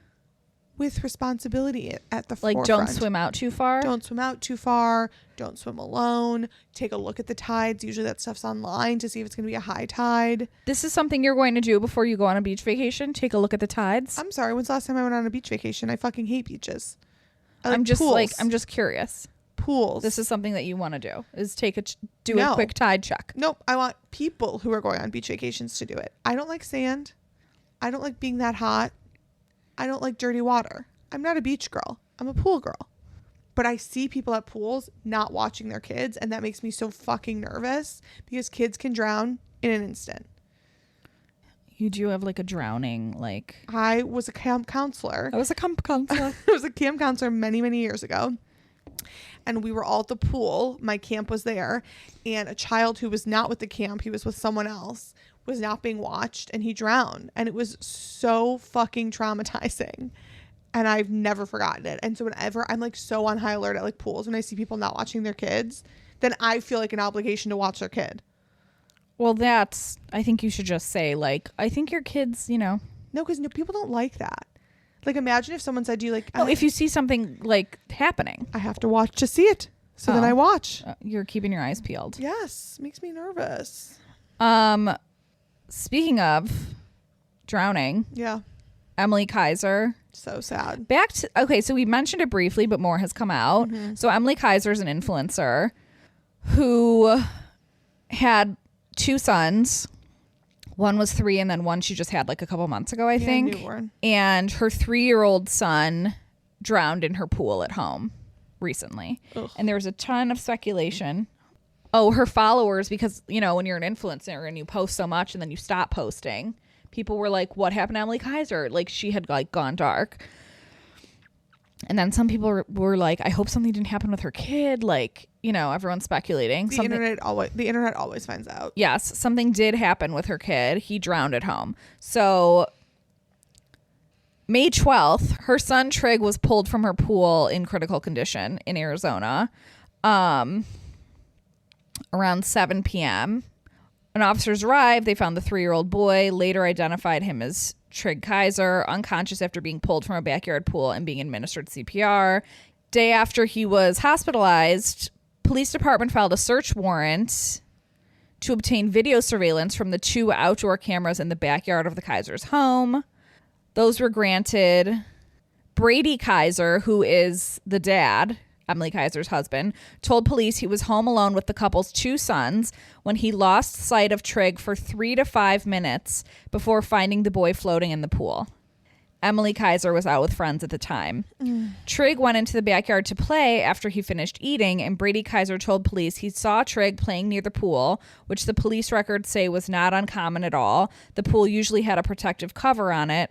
with responsibility at the like forefront. Don't swim out too far. Don't swim out too far. Don't swim alone. Take a look at the tides. Usually that stuff's online to see if it's going to be a high tide. This is something you're going to do before you go on a beach vacation. Take a look at the tides. I'm sorry. When's the last time I went on a beach vacation? I fucking hate beaches. I'm just curious. Pools. This is something that you want to do. Is do No. a quick tide check. Nope. I want people who are going on beach vacations to do it. I don't like sand. I don't like being that hot. I don't like dirty water. I'm not a beach girl. I'm a pool girl. But I see people at pools not watching their kids, and that makes me so fucking nervous because kids can drown in an instant. You do have like a drowning, like... I was a camp counselor. I was a camp counselor. I was a camp counselor many, many years ago. And we were all at the pool. My camp was there. And a child who was not with the camp, he was with someone else, was not being watched, and he drowned. And it was so fucking traumatizing. And I've never forgotten it. And so whenever I'm like so on high alert at like pools, when I see people not watching their kids, then I feel like an obligation to watch their kid. Well, I think you should just say, like, I think your kids, No, because people don't like that. Like, imagine if someone said to you, like... No, if you see something, like, happening. I have to watch to see it. So then I watch. You're keeping your eyes peeled. Yes. Makes me nervous. Speaking of drowning. Yeah. Emily Kiser So sad. Okay, so we mentioned it briefly, but more has come out. So Emily Kiser is an influencer who had 2 sons. One was 3, and then one she just had like a couple months ago, I think. Newborn. And her 3-year-old son drowned in her pool at home recently. Ugh. And there was a ton of speculation. Oh, her followers, because, you know, when you're an influencer and you post so much and then you stop posting, people were like, what happened to Emily Kiser? Like, she had like gone dark. And then some people were like, I hope something didn't happen with her kid. Like, you know, everyone's speculating. The internet always finds out. Yes, something did happen with her kid. He drowned at home. So May 12th, her son Trig was pulled from her pool in critical condition in Arizona around 7 p.m. When officers arrived, they found the 3-year-old boy, later identified him as Trig Kiser, unconscious after being pulled from a backyard pool and being administered CPR. Day after he was hospitalized, police department filed a search warrant to obtain video surveillance from the 2 outdoor cameras in the backyard of the Kiser's home. Those were granted. Brady Kiser, who is the dad, Emily Kiser's husband, told police he was home alone with the couple's 2 sons when he lost sight of Trig for 3 to 5 minutes before finding the boy floating in the pool. Emily Kiser was out with friends at the time. Trig went into the backyard to play after he finished eating, and Brady Kiser told police he saw Trig playing near the pool, which the police records say was not uncommon at all. The pool usually had a protective cover on it.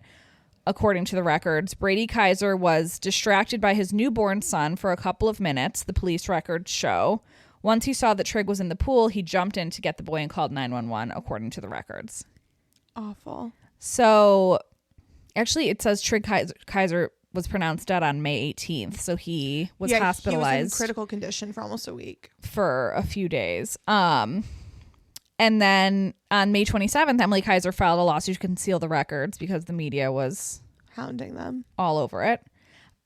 According to the records, Brady Kiser was distracted by his newborn son for a couple of minutes, the police records show. Once he saw that Trig was in the pool, he jumped in to get the boy and called 911, according to the records. Awful. So, actually, it says Trig Kiser was pronounced dead on May 18th, so he was hospitalized. He was in critical condition for almost a week. For a few days. And then on May 27th, Emily Kiser filed a lawsuit to conceal the records because the media was hounding them all over it.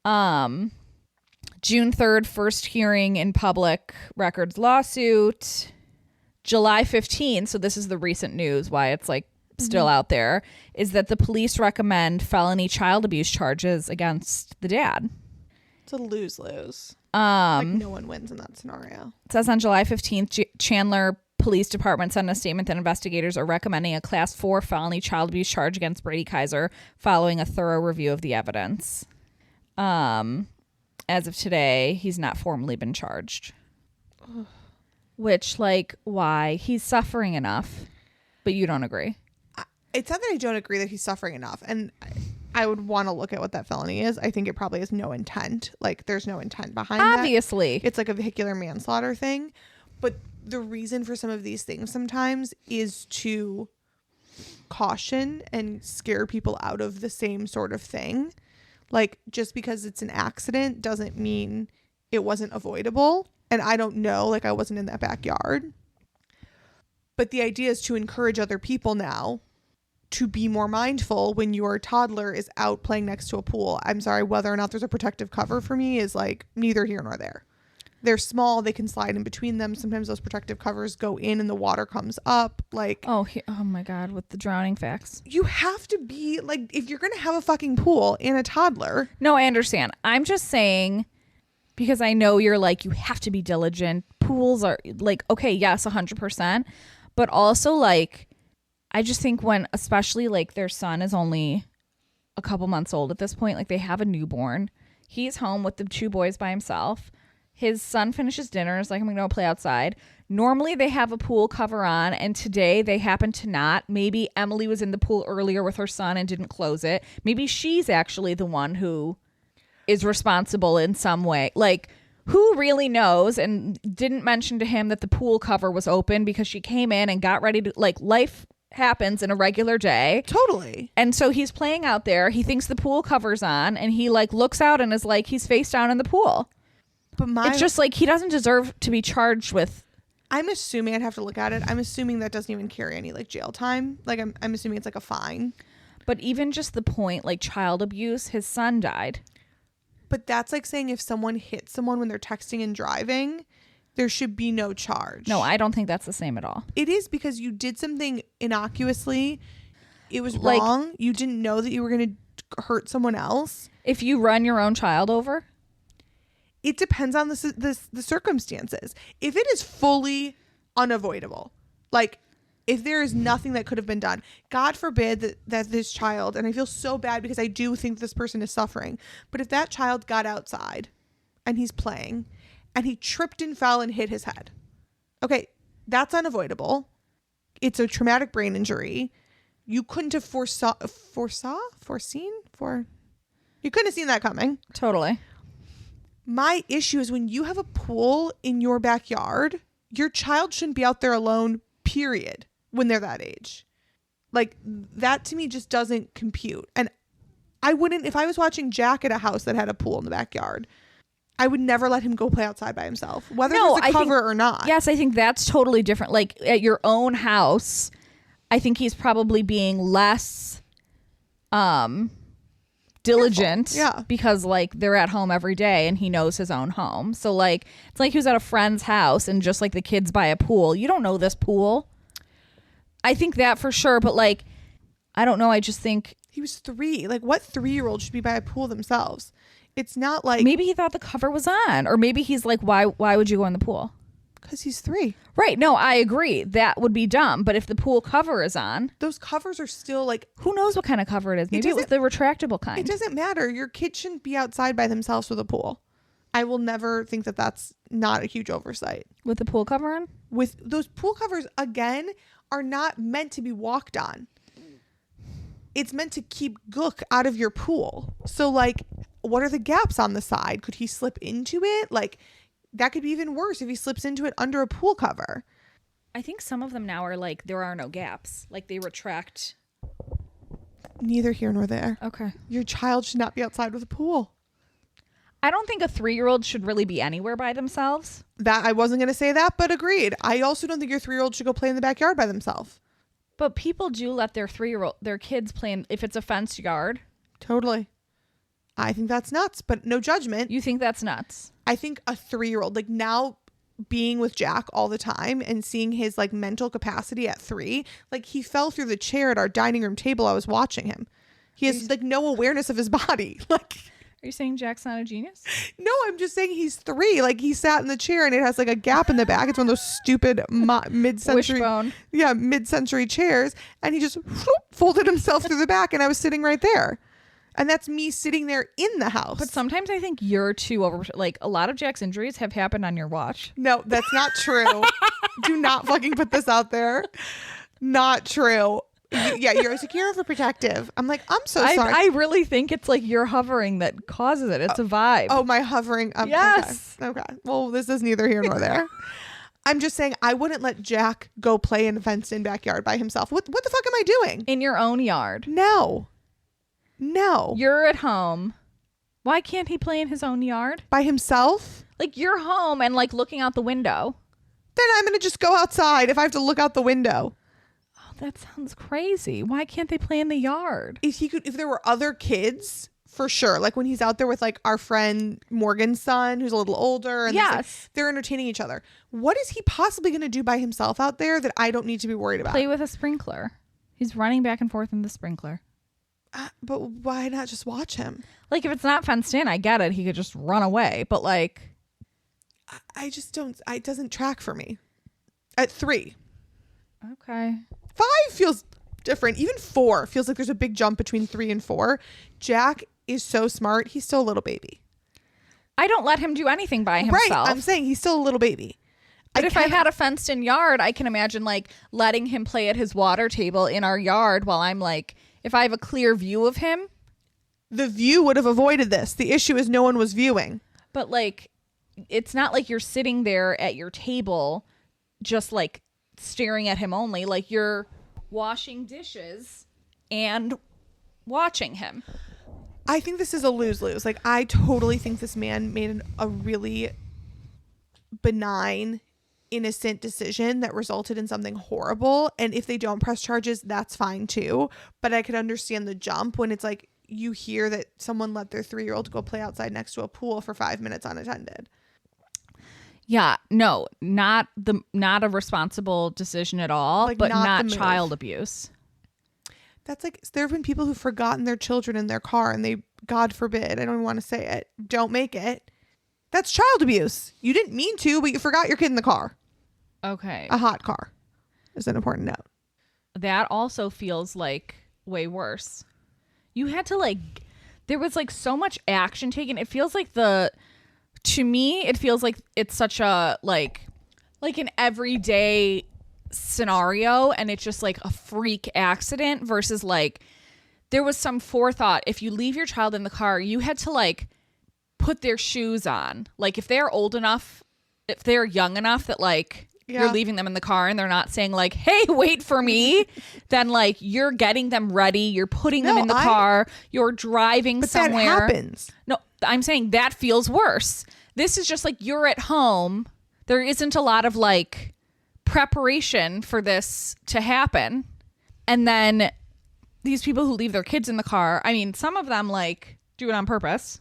June 3rd, first hearing in public records lawsuit. July 15th, so this is the recent news, why it's like still out there, is that the police recommend felony child abuse charges against the dad. It's a lose-lose. Like no one wins in that scenario. It says on July 15th, Chandler Police Department sent a statement that investigators are recommending a Class 4 felony child abuse charge against Brady Kiser following a thorough review of the evidence. As of today, he's not formally been charged. Which, like, why? He's suffering enough, but you don't agree. It's not that I don't agree that he's suffering enough, and I would want to look at what that felony is. I think it probably has no intent. Like, there's no intent behind that. Obviously. It's like a vehicular manslaughter thing. But the reason for some of these things sometimes is to caution and scare people out of the same sort of thing. Like, just because it's an accident doesn't mean it wasn't avoidable. And I don't know, like, I wasn't in that backyard. But the idea is to encourage other people now to be more mindful when your toddler is out playing next to a pool. I'm sorry, whether or not there's a protective cover for me is like neither here nor there. They're small. They can slide in between them. Sometimes those protective covers go in and the water comes up. Like, oh my God, with the drowning facts. You have to be like, if you're going to have a fucking pool and a toddler. No, I understand. I'm just saying, because I know you're like, you have to be diligent. Pools are like, okay, yes, 100%. But also like, I just think when, especially like their son is only a couple months old at this point, like they have a newborn. He's home with the 2 boys by himself. His son finishes dinner. It's like, I'm going to go play outside. Normally they have a pool cover on, and today they happen to not. Maybe Emily was in the pool earlier with her son and didn't close it. Maybe she's actually the one who is responsible in some way. Like, who really knows? And didn't mention to him that the pool cover was open because she came in and got ready to, like, life happens in a regular day. Totally. And so he's playing out there. He thinks the pool cover's on, and he, like, looks out and is like, he's face down in the pool. But it's just like he doesn't deserve to be charged with. I'm assuming, I'd have to look at it. I'm assuming that doesn't even carry any like jail time. Like I'm assuming it's like a fine. But even just the point, like child abuse, his son died. But that's like saying if someone hits someone when they're texting and driving, there should be no charge. No, I don't think that's the same at all. It is, because you did something innocuously. It was like, wrong. You didn't know that you were going to hurt someone else. If you run your own child over? It depends on the circumstances. If it is fully unavoidable, like if there is nothing that could have been done, God forbid that this child, and I feel so bad because I do think this person is suffering, but if that child got outside and he's playing and he tripped and fell and hit his head, okay, that's unavoidable. It's a traumatic brain injury. You couldn't have you couldn't have seen that coming. Totally. My issue is when you have a pool in your backyard, your child shouldn't be out there alone, period, when they're that age. Like, that to me just doesn't compute. And I wouldn't, if I was watching Jack at a house that had a pool in the backyard, I would never let him go play outside by himself, whether there's a cover or not. Yes, I think that's totally different. Like, at your own house, I think he's probably being less diligent. Yeah. Because like they're at home every day and he knows his own home. So like it's like he was at a friend's house and just like the kids by a pool. You don't know this pool. I think that for sure, but like I don't know, I just think he was 3. Like, what 3-year-old should be by a pool themselves? It's not like, maybe he thought the cover was on, or maybe he's like, why would you go in the pool? Because he's 3. Right. No, I agree. That would be dumb. But if the pool cover is on, those covers are still like, who knows what kind of cover it is? Maybe it was the retractable kind. It doesn't matter. Your kid shouldn't be outside by themselves with a pool. I will never think that that's not a huge oversight. With the pool cover on? With those pool covers, again, are not meant to be walked on. It's meant to keep gook out of your pool. So like, what are the gaps on the side? Could he slip into it? Like, that could be even worse if he slips into it under a pool cover. I think some of them now are like, there are no gaps. Like they retract. Neither here nor there. Okay. Your child should not be outside with a pool. I don't think a 3-year-old should really be anywhere by themselves. That I wasn't going to say that, but agreed. I also don't think your 3-year-old should go play in the backyard by themselves. But people do let their kids play in, if it's a fenced yard. Totally. I think that's nuts, but no judgment. You think that's nuts? I think a 3-year-old, like now being with Jack all the time and seeing his like mental capacity at 3, like he fell through the chair at our dining room table. I was watching him. He has like no awareness of his body. Like, are you saying Jack's not a genius? No, I'm just saying he's 3. Like he sat in the chair and it has like a gap in the back. It's one of those stupid mid-century, wishbone. Yeah, mid-century chairs, and he just folded himself through the back, and I was sitting right there. And that's me sitting there in the house. But sometimes I think you're too over. Like a lot of Jack's injuries have happened on your watch. No, that's not true. Do not fucking put this out there. Not true. Yeah, you're secure overprotective. I'm like, I'm so sorry. I really think it's like your hovering that causes it. It's a vibe. Oh, my hovering. Yes. Okay. Well, this is neither here nor there. I'm just saying I wouldn't let Jack go play in a fenced-in backyard by himself. What the fuck am I doing? In your own yard. No. You're at home. Why can't he play in his own yard? By himself? Like you're home and like looking out the window. Then I'm going to just go outside if I have to look out the window. Oh, that sounds crazy. Why can't they play in the yard? If there were other kids, for sure. Like when he's out there with like our friend Morgan's son, who's a little older. And yes. Like, they're entertaining each other. What is he possibly going to do by himself out there that I don't need to be worried about? Play with a sprinkler. He's running back and forth in the sprinkler. But why not just watch him? Like if it's not fenced in, I get it. He could just run away. But like, I just don't. It doesn't track for me. At 3. Okay. 5 feels different. Even 4 feels like there's a big jump between 3 and 4. Jack is so smart. He's still a little baby. I don't let him do anything by himself. Right. I'm saying he's still a little baby. But if I had a fenced in yard, I can imagine like letting him play at his water table in our yard while I'm like, if I have a clear view of him. The view would have avoided this. The issue is no one was viewing. But like, it's not like you're sitting there at your table just like staring at him only. Like you're washing dishes and watching him. I think this is a lose-lose. Like I totally think this man made a really benign, innocent decision that resulted in something horrible. And if they don't press charges, that's fine too. But I could understand the jump when it's like you hear that someone let their 3-year-old go play outside next to a pool for 5 minutes unattended. Yeah, no, not a responsible decision at all, Like, but not the child abuse. That's like, there have been people who've forgotten their children in their car and they, God forbid, I don't even want to say it, don't make it. That's child abuse. You didn't mean to, but you forgot your kid in the car. Okay. A hot car is an important note. That also feels like way worse. You had to like, there was like so much action taken. It feels like to me, it feels like it's such a like an everyday scenario and it's just like a freak accident versus like there was some forethought. If you leave your child in the car, you had to like put their shoes on. Like if they're old enough, if they're young enough that like you're leaving them in the car and they're not saying like, hey, wait for me, then like you're getting them ready. You're putting them in the car. You're driving somewhere. That happens. No, I'm saying that feels worse. This is just like you're at home. There isn't a lot of like preparation for this to happen. And then these people who leave their kids in the car, I mean, some of them like do it on purpose.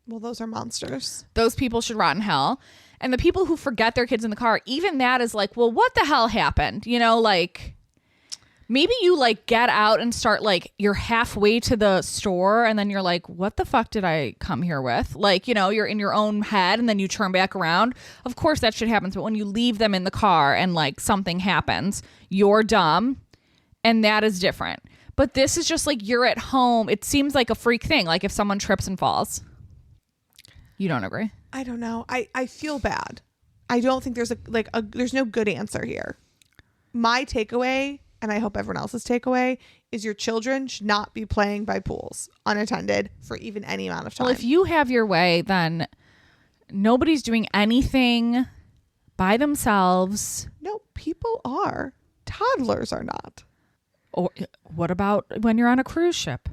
Well, those are monsters. Those people should rot in hell. And the people who forget their kids in the car, even that is like, well, what the hell happened? You know, like maybe you like get out and start like you're halfway to the store and then you're like, what the fuck did I come here with? Like, you know, you're in your own head and then you turn back around. Of course that shit happens. But when you leave them in the car and like something happens, you're dumb. And that is different. But this is just like you're at home. It seems like a freak thing. Like if someone trips and falls. You don't agree? I don't know. I feel bad. I don't think there's there's no good answer here. My takeaway, and I hope everyone else's takeaway, is your children should not be playing by pools unattended for even any amount of time. Well, if you have your way, then nobody's doing anything by themselves. No, people are. Toddlers are not. Or what about when you're on a cruise ship?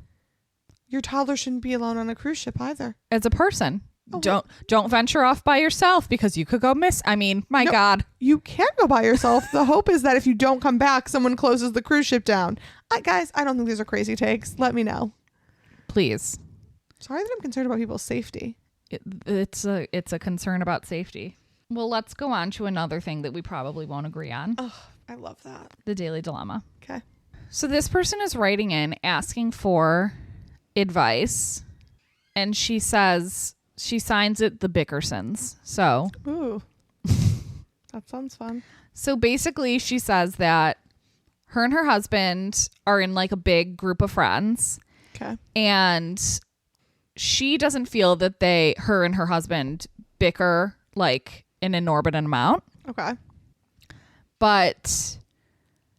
Your toddler shouldn't be alone on a cruise ship either. As a person. Don't venture off by yourself because you could go miss. I mean, my God. You can't go by yourself. The hope is that if you don't come back, someone closes the cruise ship down. Guys, I don't think these are crazy takes. Let me know. Please. Sorry that I'm concerned about people's safety. It's a concern about safety. Well, let's go on to another thing that we probably won't agree on. Oh, I love that. The Daily Dilemma. Okay. So this person is writing in asking for advice, and she says she signs it the Bickersons. So, ooh, that sounds fun. So basically, she says that her and her husband are in like a big group of friends. Okay. And she doesn't feel that her and her husband bicker like an inordinate amount. Okay. But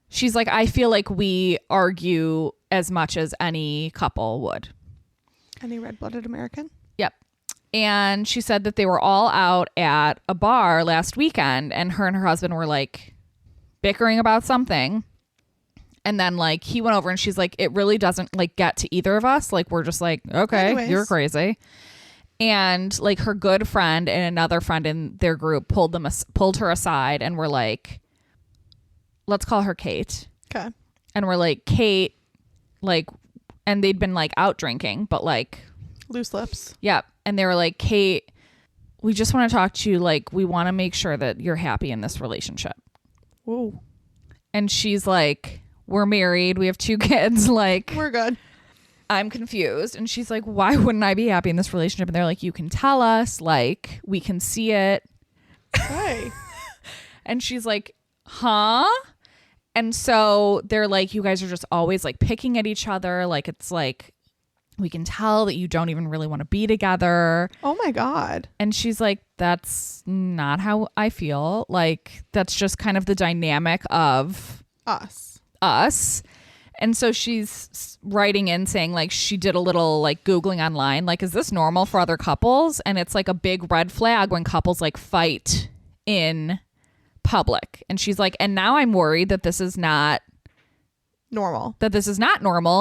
she's like, I feel like we argue as much as any couple would. Any red-blooded American? Yep. And she said that they were all out at a bar last weekend and her husband were like bickering about something. And then like he went over and she's like, it really doesn't like get to either of us. Like we're just like, okay, anyways, you're crazy. And like her good friend and another friend in their group pulled her aside and were like, let's call her Kate. Okay. And we're like, Kate, like, and they'd been like out drinking, but like loose lips. Yep. And they were like, Kate, we just want to talk to you. Like, we want to make sure that you're happy in this relationship. Whoa. And she's like, we're married. We have 2 kids. Like, we're good. I'm confused. And she's like, why wouldn't I be happy in this relationship? And they're like, you can tell us. Like, we can see it. Right. And she's like, huh? And so they're like, you guys are just always like picking at each other. Like, it's like, we can tell that you don't even really want to be together. Oh my God. And she's like, that's not how I feel. Like, that's just kind of the dynamic of us. And so she's writing in saying like she did a little like Googling online. Like, is this normal for other couples? And it's like a big red flag when couples like fight in public. And she's like, and now I'm worried that this is not normal,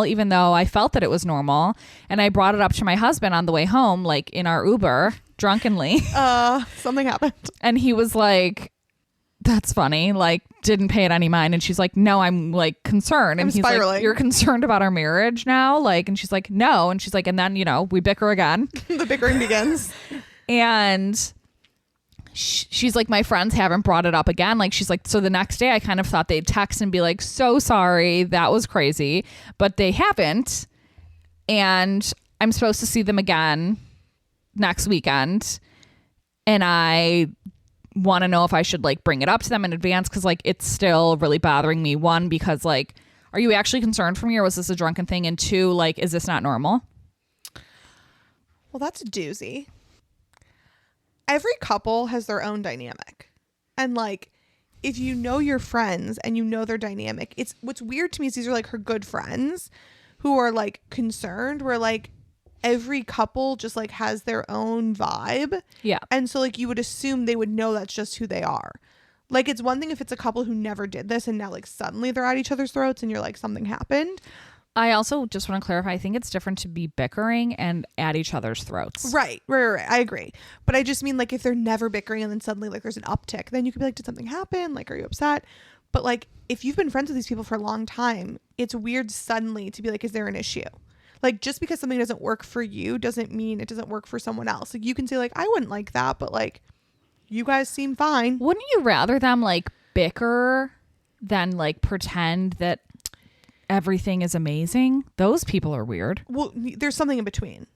even though I felt that it was normal. And I brought it up to my husband on the way home, like in our Uber, drunkenly. Something happened. And he was like, that's funny, like didn't pay it any mind. And she's like, no, I'm like concerned. And he's spiraling. Like, you're concerned about our marriage now? Like, and she's like, no. And she's like, and then, you know, we bicker again. The bickering begins. And she's like, my friends haven't brought it up again. Like, she's like, so the next day I kind of thought they'd text and be like, so sorry, that was crazy. But they haven't. And I'm supposed to see them again next weekend. And I want to know if I should like bring it up to them in advance, because like it's still really bothering me. One, because like, are you actually concerned for me, or was this a drunken thing? And two, like, is this not normal? Well, that's a doozy. Every couple has their own dynamic. And like, if you know your friends and you know their dynamic, it's what's weird to me is these are like her good friends who are like concerned, where like every couple just like has their own vibe. Yeah. And so like you would assume they would know that's just who they are. Like, it's one thing if it's a couple who never did this and now like suddenly they're at each other's throats and you're like, something happened. I also just want to clarify, I think it's different to be bickering and at each other's throats. Right. I agree. But I just mean like if they're never bickering and then suddenly like there's an uptick, then you could be like, did something happen? Like, are you upset? But like if you've been friends with these people for a long time, it's weird suddenly to be like, is there an issue? Like, just because something doesn't work for you doesn't mean it doesn't work for someone else. Like, you can say like, I wouldn't like that, but like you guys seem fine. Wouldn't you rather them like bicker than like pretend that everything is amazing? Those people are weird. Well, there's something in between.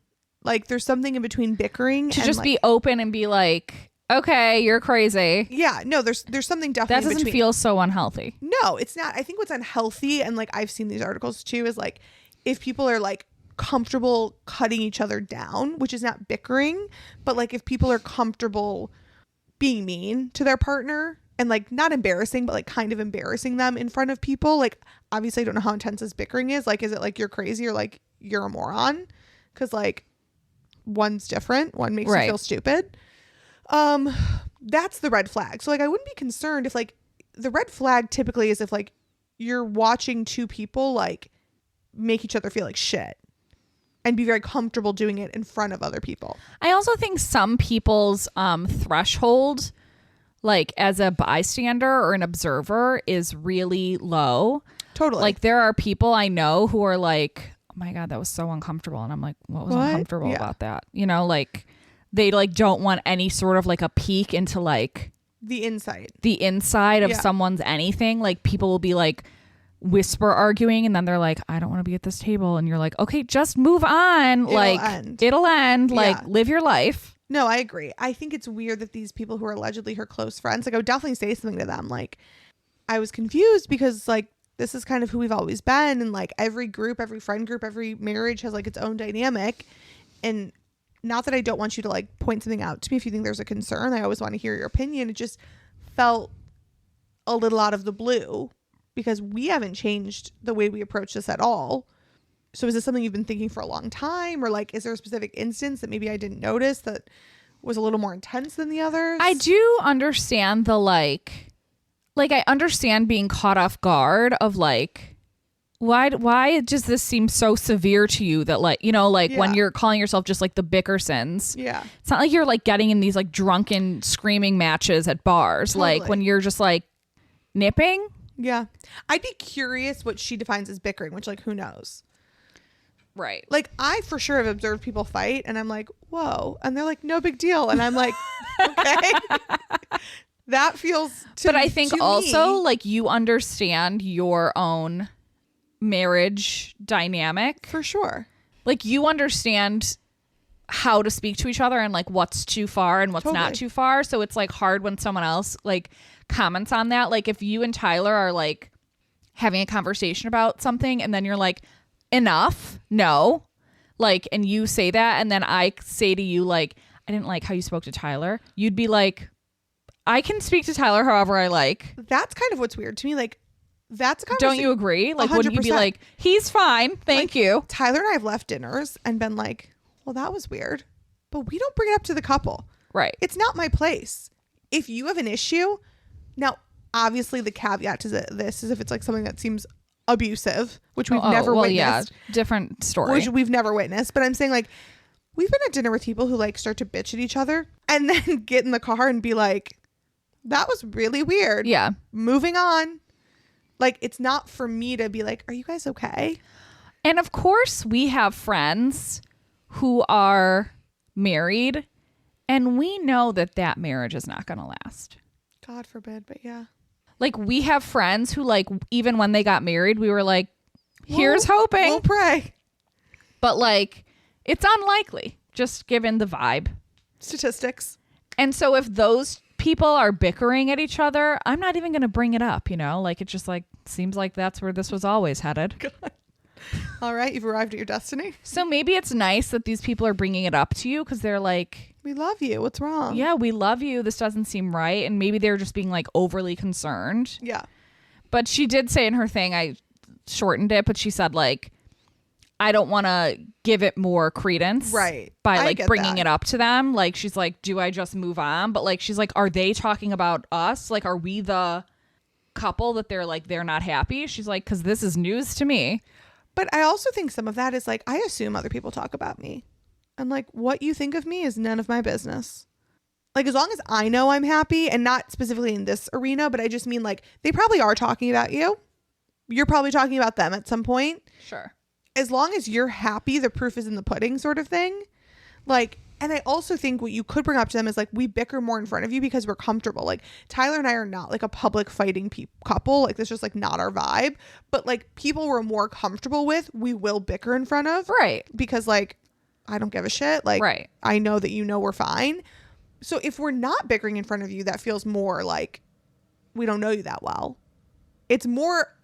Like, there's something in between bickering to and just like, be open and be like, okay, you're crazy. yeah, no, there's something definitely That doesn't in between. feel so unhealthy. No, it's not. I think what's unhealthy, and like I've seen these articles too, is like if people are like comfortable cutting each other down, which is not bickering, but like if people are comfortable being mean to their partner and like not embarrassing, but like kind of embarrassing them in front of people. Like, obviously I don't know how intense this bickering is. Like, is it like you're crazy or like you're a moron? Because like one's different. One makes you feel stupid. That's the red flag. So like I wouldn't be concerned if like the red flag typically is if like you're watching two people like make each other feel like shit and be very comfortable doing it in front of other people. I also think some people's threshold, like as a bystander or an observer, is really low. Totally. Like there are people I know who are like, oh my God, that was so uncomfortable. And I'm like, what was uncomfortable about that? You know, like they like don't want any sort of like a peek into like the inside of someone's anything. Like people will be like whisper arguing and then they're like, I don't want to be at this table. And you're like, okay, just move on. It'll end. Like live your life. No, I agree. I think it's weird that these people who are allegedly her close friends, like I would definitely say something to them. Like, I was confused because like this is kind of who we've always been. And like every group, every friend group, every marriage has like its own dynamic. And not that I don't want you to like point something out to me if you think there's a concern. I always want to hear your opinion. It just felt a little out of the blue because we haven't changed the way we approach this at all. So is this something you've been thinking for a long time? Or like, is there a specific instance that maybe I didn't notice that was a little more intense than the others? I do understand the like I understand being caught off guard of like, why does this seem so severe to you that like, you know, like when you're calling yourself just like the Bickersons. Yeah. It's not like you're like getting in these like drunken screaming matches at bars. Totally. Like when you're just like nipping. Yeah. I'd be curious what she defines as bickering, which like, who knows? Right. Like I for sure have observed people fight and I'm like, whoa. And they're like, no big deal. And I'm like, okay. That feels But I think also like you understand your own marriage dynamic. For sure. Like you understand how to speak to each other and like what's too far and what's not too far. So it's like hard when someone else like comments on that. Like if you and Tyler are like having a conversation about something and then you're like, enough, no, like, and you say that and then I say to you like, I didn't like how you spoke to Tyler, you'd be like, I can speak to Tyler however I like. That's kind of what's weird to me. Like that's a Don't you agree? Like 100%. Wouldn't you be like, he's fine, thank you? Tyler and I have left dinners and been like, well, that was weird, but we don't bring it up to the couple. Right. It's not my place. If you have an issue, now obviously the caveat to this is if it's like something that seems abusive, which we've never witnessed. Yeah, different story. Which we've never witnessed. But I'm saying like we've been at dinner with people who like start to bitch at each other and then get in the car and be like, that was really weird. Yeah. Moving on. Like it's not for me to be like, are you guys okay? And of course we have friends who are married And we know that that marriage is not going to last. God forbid, but yeah. Like, we have friends who, like, even when they got married, we were like, here's hoping. We'll pray. But, like, it's unlikely, just given the vibe. Statistics. And so if those people are bickering at each other, I'm not even going to bring it up, you know? Like, it just, like, seems like that's where this was always headed. God. All right, you've arrived at your destiny. So maybe it's nice that these people are bringing it up to you because they're like, we love you. What's wrong? yeah, we love you. This doesn't seem right. And maybe they're just being, like, overly concerned. Yeah. But she did say in her thing, I shortened it, but she said, like, I don't want to give it more credence. Right. By, I like, get bringing that. it up to them. Like, she's like, do I just move on? But, like, she's like, are they talking about us? Like, are we the couple that they're, like, they're not happy? She's like, because this is news to me. But I also think some of that is like, I assume other people talk about me. And like, what you think of me is none of my business. Like, as long as I know I'm happy, and not specifically in this arena, but I just mean like, they probably are talking about you. You're probably talking about them at some point. Sure. As long as you're happy, the proof is in the pudding sort of thing. Like, and I also think what you could bring up to them is like, we bicker more in front of you because we're comfortable. Like, Tyler and I are not like a public fighting couple. Like, that's just like not our vibe. But like, people we're more comfortable with, we will bicker in front of. Right. Because like, I don't give a shit. Like, right. I know that you know we're fine. So if we're not bickering in front of you, that feels more like we don't know you that well. It's more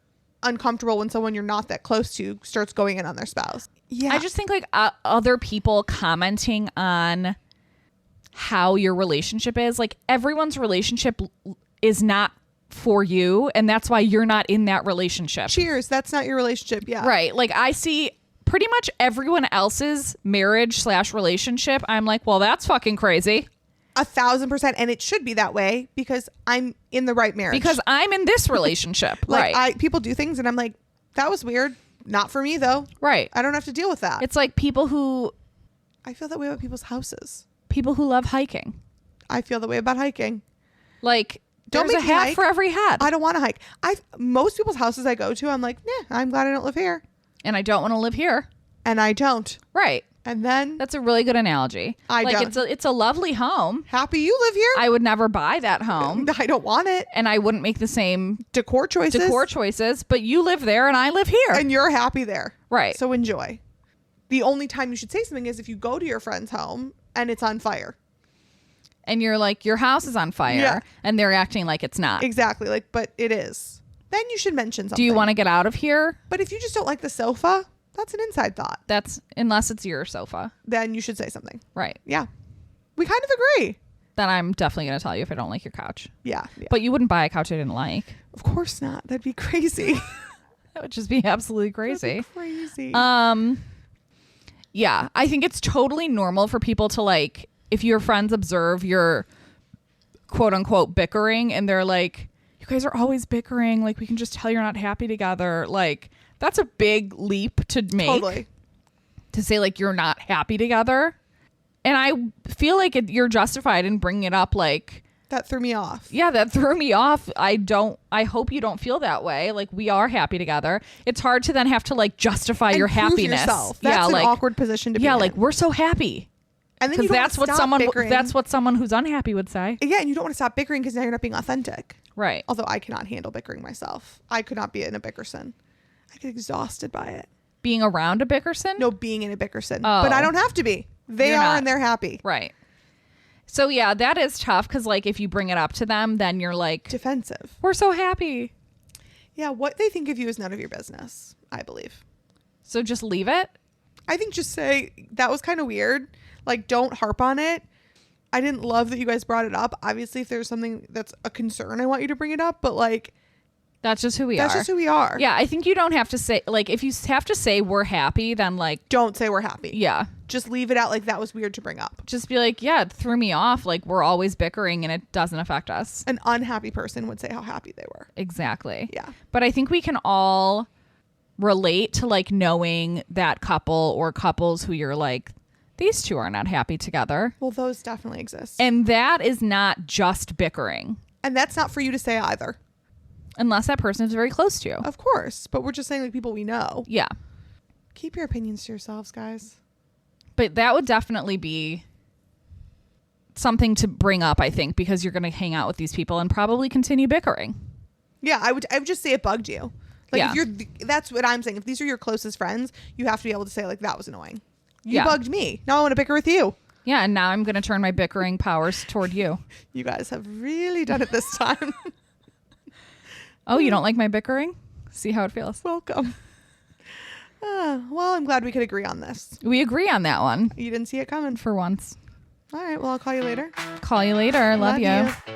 uncomfortable when someone you're not that close to starts going in on their spouse. Yeah. I just think like other people commenting on how your relationship is, like, everyone's relationship is not for you, and that's why you're not in that relationship. Cheers. That's not your relationship. Yeah. Right. Like, I see pretty much everyone else's marriage/relationship. I'm like, well, that's fucking crazy. 1,000%. And it should be that way because I'm in the right marriage. Because I'm in this relationship. Like, right. people do things and I'm like, that was weird. Not for me though. Right. I don't have to deal with that. It's like people who I feel that way about people's houses. love hiking. I feel that way about hiking. Like, Don't there's make a me hat hike. for every hat. I don't want to hike. Most people's houses I go to, I'm like, nah, I'm glad I don't live here. And I don't want to live here. And I don't. Right. And then That's a really good analogy. I like, don't. it's a lovely home. Happy you live here. I would never buy that home. I don't want it. And I wouldn't make the same Decor choices. but you live there and I live here. And you're happy there. Right. So enjoy. The only time you should say something is if you go to your friend's home and it's on fire. And you're like, your house is on fire. Yeah. And they're acting like it's not. Exactly. Like, but it is. Then you should mention something. Do you want to get out of here? But if you just don't like the sofa, that's an inside thought. That's unless it's your sofa. Then you should say something. Right. Yeah. We kind of agree. Then I'm definitely going to tell you if I don't like your couch. Yeah. But you wouldn't buy a couch I didn't like. Of course not. That'd be crazy. That would just be absolutely crazy. Crazy. Yeah, I think it's totally normal for people to, like, if your friends observe your quote unquote bickering and they're like, you guys are always bickering, like, we can just tell you're not happy together. Like, that's a big leap to make. Totally. To say, like, you're not happy together. And I feel like you're justified in bringing it up. Like, That threw me off. yeah, that threw me off. I hope you don't feel that way. Like, we are happy together. It's hard to then have to, like, justify And your prove happiness. yourself. That's yeah, an like, awkward position to be in. yeah, like, we're so happy. And then you Because don't want to stop bickering. that's what someone who's unhappy would say. Yeah, and you don't want to stop bickering because now you're not being authentic. Right. Although I cannot handle bickering myself. I could not be in a bickerson. I get exhausted by it. Being around a bickerson? No, being in a bickerson. Oh. But I don't have to be. They You're are not. and they're happy. Right. So, yeah, that is tough because, like, if you bring it up to them, then you're like, Defensive. we're so happy. Yeah, what they think of you is none of your business, I believe. So just leave it? I think just say, that was kind of weird. Like, don't harp on it. I didn't love that you guys brought it up. Obviously, if there's something that's a concern, I want you to bring it up. But, like, That's just who we that's are. just who we are. Yeah, I think you don't have to say, like, if you have to say we're happy, then, like, Don't say we're happy. yeah. Just leave it out like that was weird to bring up. Just be like, yeah, it threw me off. Like, we're always bickering and it doesn't affect us. An unhappy person would say how happy they were. Exactly. Yeah. But I think we can all relate to, like, knowing that couple or couples who you're like, these two are not happy together. Well, those definitely exist. And that is not just bickering. And that's not for you to say either. Unless that person is very close to you. Of course. But we're just saying like people we know. Yeah. Keep your opinions to yourselves, guys. But that would definitely be something to bring up, I think, because you're going to hang out with these people and probably continue bickering. Yeah, I would just say it bugged you. Like Yeah. that's what I'm saying. If these are your closest friends, you have to be able to say like, that was annoying. You Yeah. bugged me. Now I want to bicker with you. Yeah, and now I'm going to turn my bickering powers toward you. You guys have really done it this time. Oh, you don't like my bickering? See how it feels. Welcome. Well, I'm glad we could agree on this. We agree on that one You didn't see it coming. for once. All right. Well, I'll call you later. Call you later. Love you.